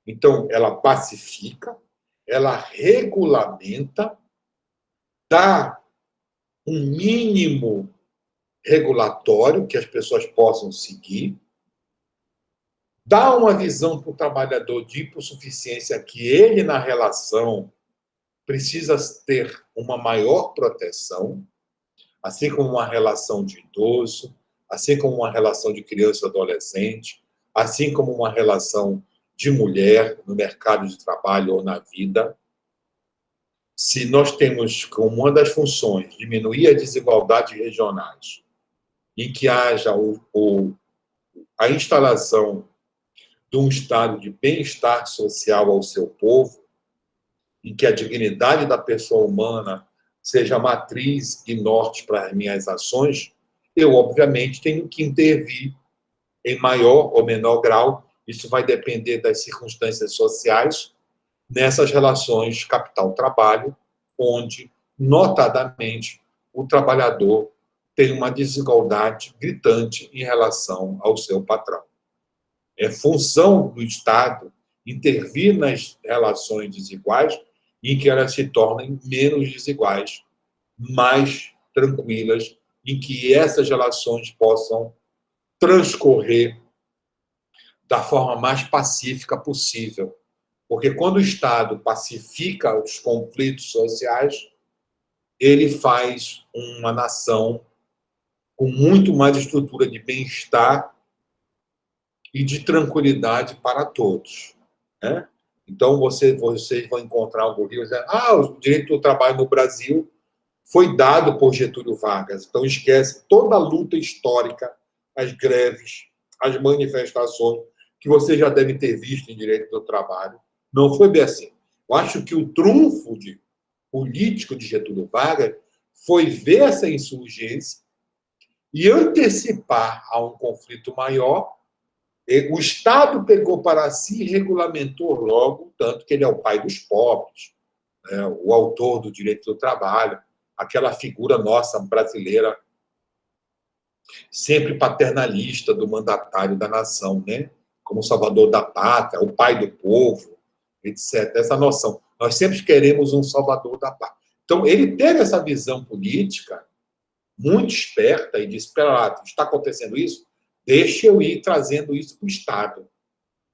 Então, ela pacifica, ela regulamenta, dá um mínimo regulatório que as pessoas possam seguir, dá uma visão para o trabalhador de hipossuficiência que ele, na relação, precisa ter uma maior proteção, assim como uma relação de idoso, assim como uma relação de criança e adolescente, assim como uma relação de mulher no mercado de trabalho ou na vida. se nós temos como uma das funções diminuir as desigualdades regionais, em que haja a instalação de um estado de bem-estar social ao seu povo, em que a dignidade da pessoa humana seja matriz e norte para as minhas ações, eu, obviamente, tenho que intervir em maior ou menor grau, isso vai depender das circunstâncias sociais, nessas relações capital-trabalho, onde, notadamente, o trabalhador tem uma desigualdade gritante em relação ao seu patrão. É função do Estado intervir nas relações desiguais em que elas se tornem menos desiguais, mais tranquilas, em que essas relações possam transcorrer da forma mais pacífica possível. Porque quando o Estado pacifica os conflitos sociais, ele faz uma nação com muito mais estrutura de bem-estar e de tranquilidade para todos, né? Então, vocês vão encontrar algum livro dizendo o direito do trabalho no Brasil foi dado por Getúlio Vargas. Então, esquece toda a luta histórica, as greves, as manifestações, que você já deve ter visto em direito do trabalho. Não foi bem assim. Eu acho que o trunfo político de Getúlio Vargas foi ver essa insurgência e antecipar a um conflito maior. O Estado pegou para si e regulamentou logo, tanto que ele é o pai dos pobres, né? O autor do direito do trabalho, aquela figura nossa brasileira, sempre paternalista do mandatário da nação, né? Como salvador da pátria, o pai do povo, etc. Essa noção. Nós sempre queremos um salvador da pátria. Então, ele teve essa visão política muito esperta e disse, espera lá, está acontecendo isso? Deixa eu ir trazendo isso para o Estado.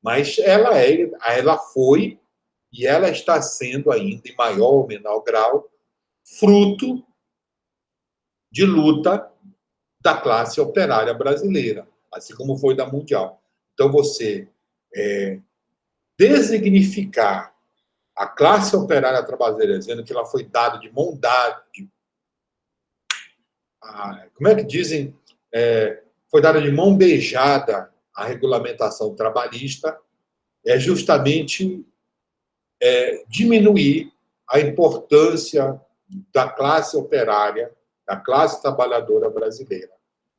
Mas ela foi e ela está sendo ainda, em maior ou menor grau, fruto de luta da classe operária brasileira, assim como foi da mundial. Então, você designificar a classe operária trabalhadora, dizendo que ela foi dada de mão dada, como é que dizem? Foi dada de mão beijada a regulamentação trabalhista, é justamente diminuir a importância da classe operária, da classe trabalhadora brasileira,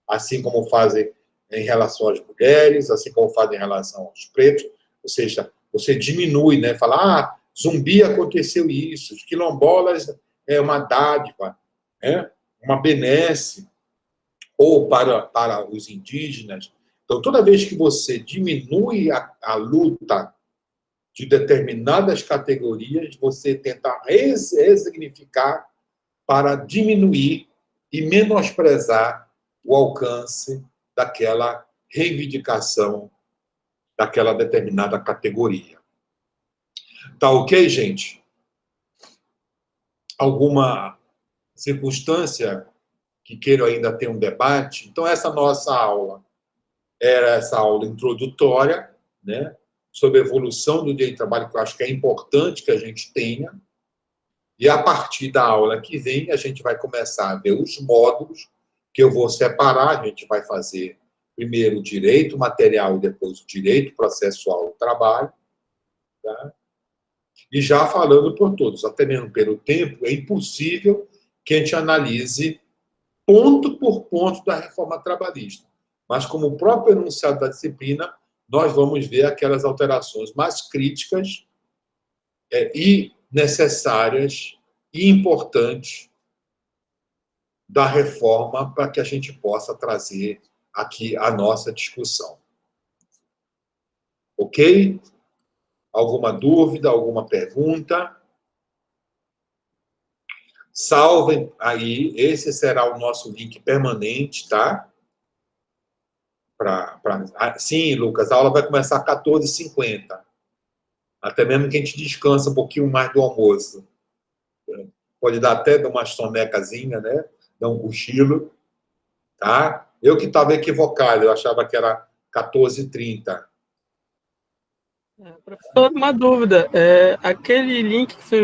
assim como fazem em relação às mulheres, assim como fazem em relação aos pretos, ou seja, você diminui, né? Fala, Zumbi aconteceu isso, os quilombolas é uma dádiva, né? Uma benesse, ou para os indígenas. Então, toda vez que você diminui a luta de determinadas categorias, você tenta ressignificar para diminuir e menosprezar o alcance daquela reivindicação daquela determinada categoria. Tá ok, gente? Alguma circunstância que queiram ainda ter um debate? Então, essa nossa aula era essa aula introdutória, né, sobre a evolução do direito do trabalho, que eu acho que é importante que a gente tenha. E a partir da aula que vem, a gente vai começar a ver os módulos que eu vou separar. A gente vai fazer primeiro o direito material e depois o direito processual do trabalho. Tá? E já falando por todos, até mesmo pelo tempo, é impossível que a gente analise ponto por ponto da reforma trabalhista. Mas, como o próprio enunciado da disciplina, nós vamos ver aquelas alterações mais críticas e necessárias e importantes da reforma para que a gente possa trazer aqui a nossa discussão. Ok? Alguma dúvida, alguma pergunta? Salvem aí, esse será o nosso link permanente, tá? Sim, Lucas, a aula vai começar às 14h50. Até mesmo que a gente descansa um pouquinho mais do almoço. Pode dar até uma sonecazinha, né? Dar um cochilo, tá? Eu que estava equivocado, eu achava que era 14h30. Professor, uma dúvida. Aquele link que você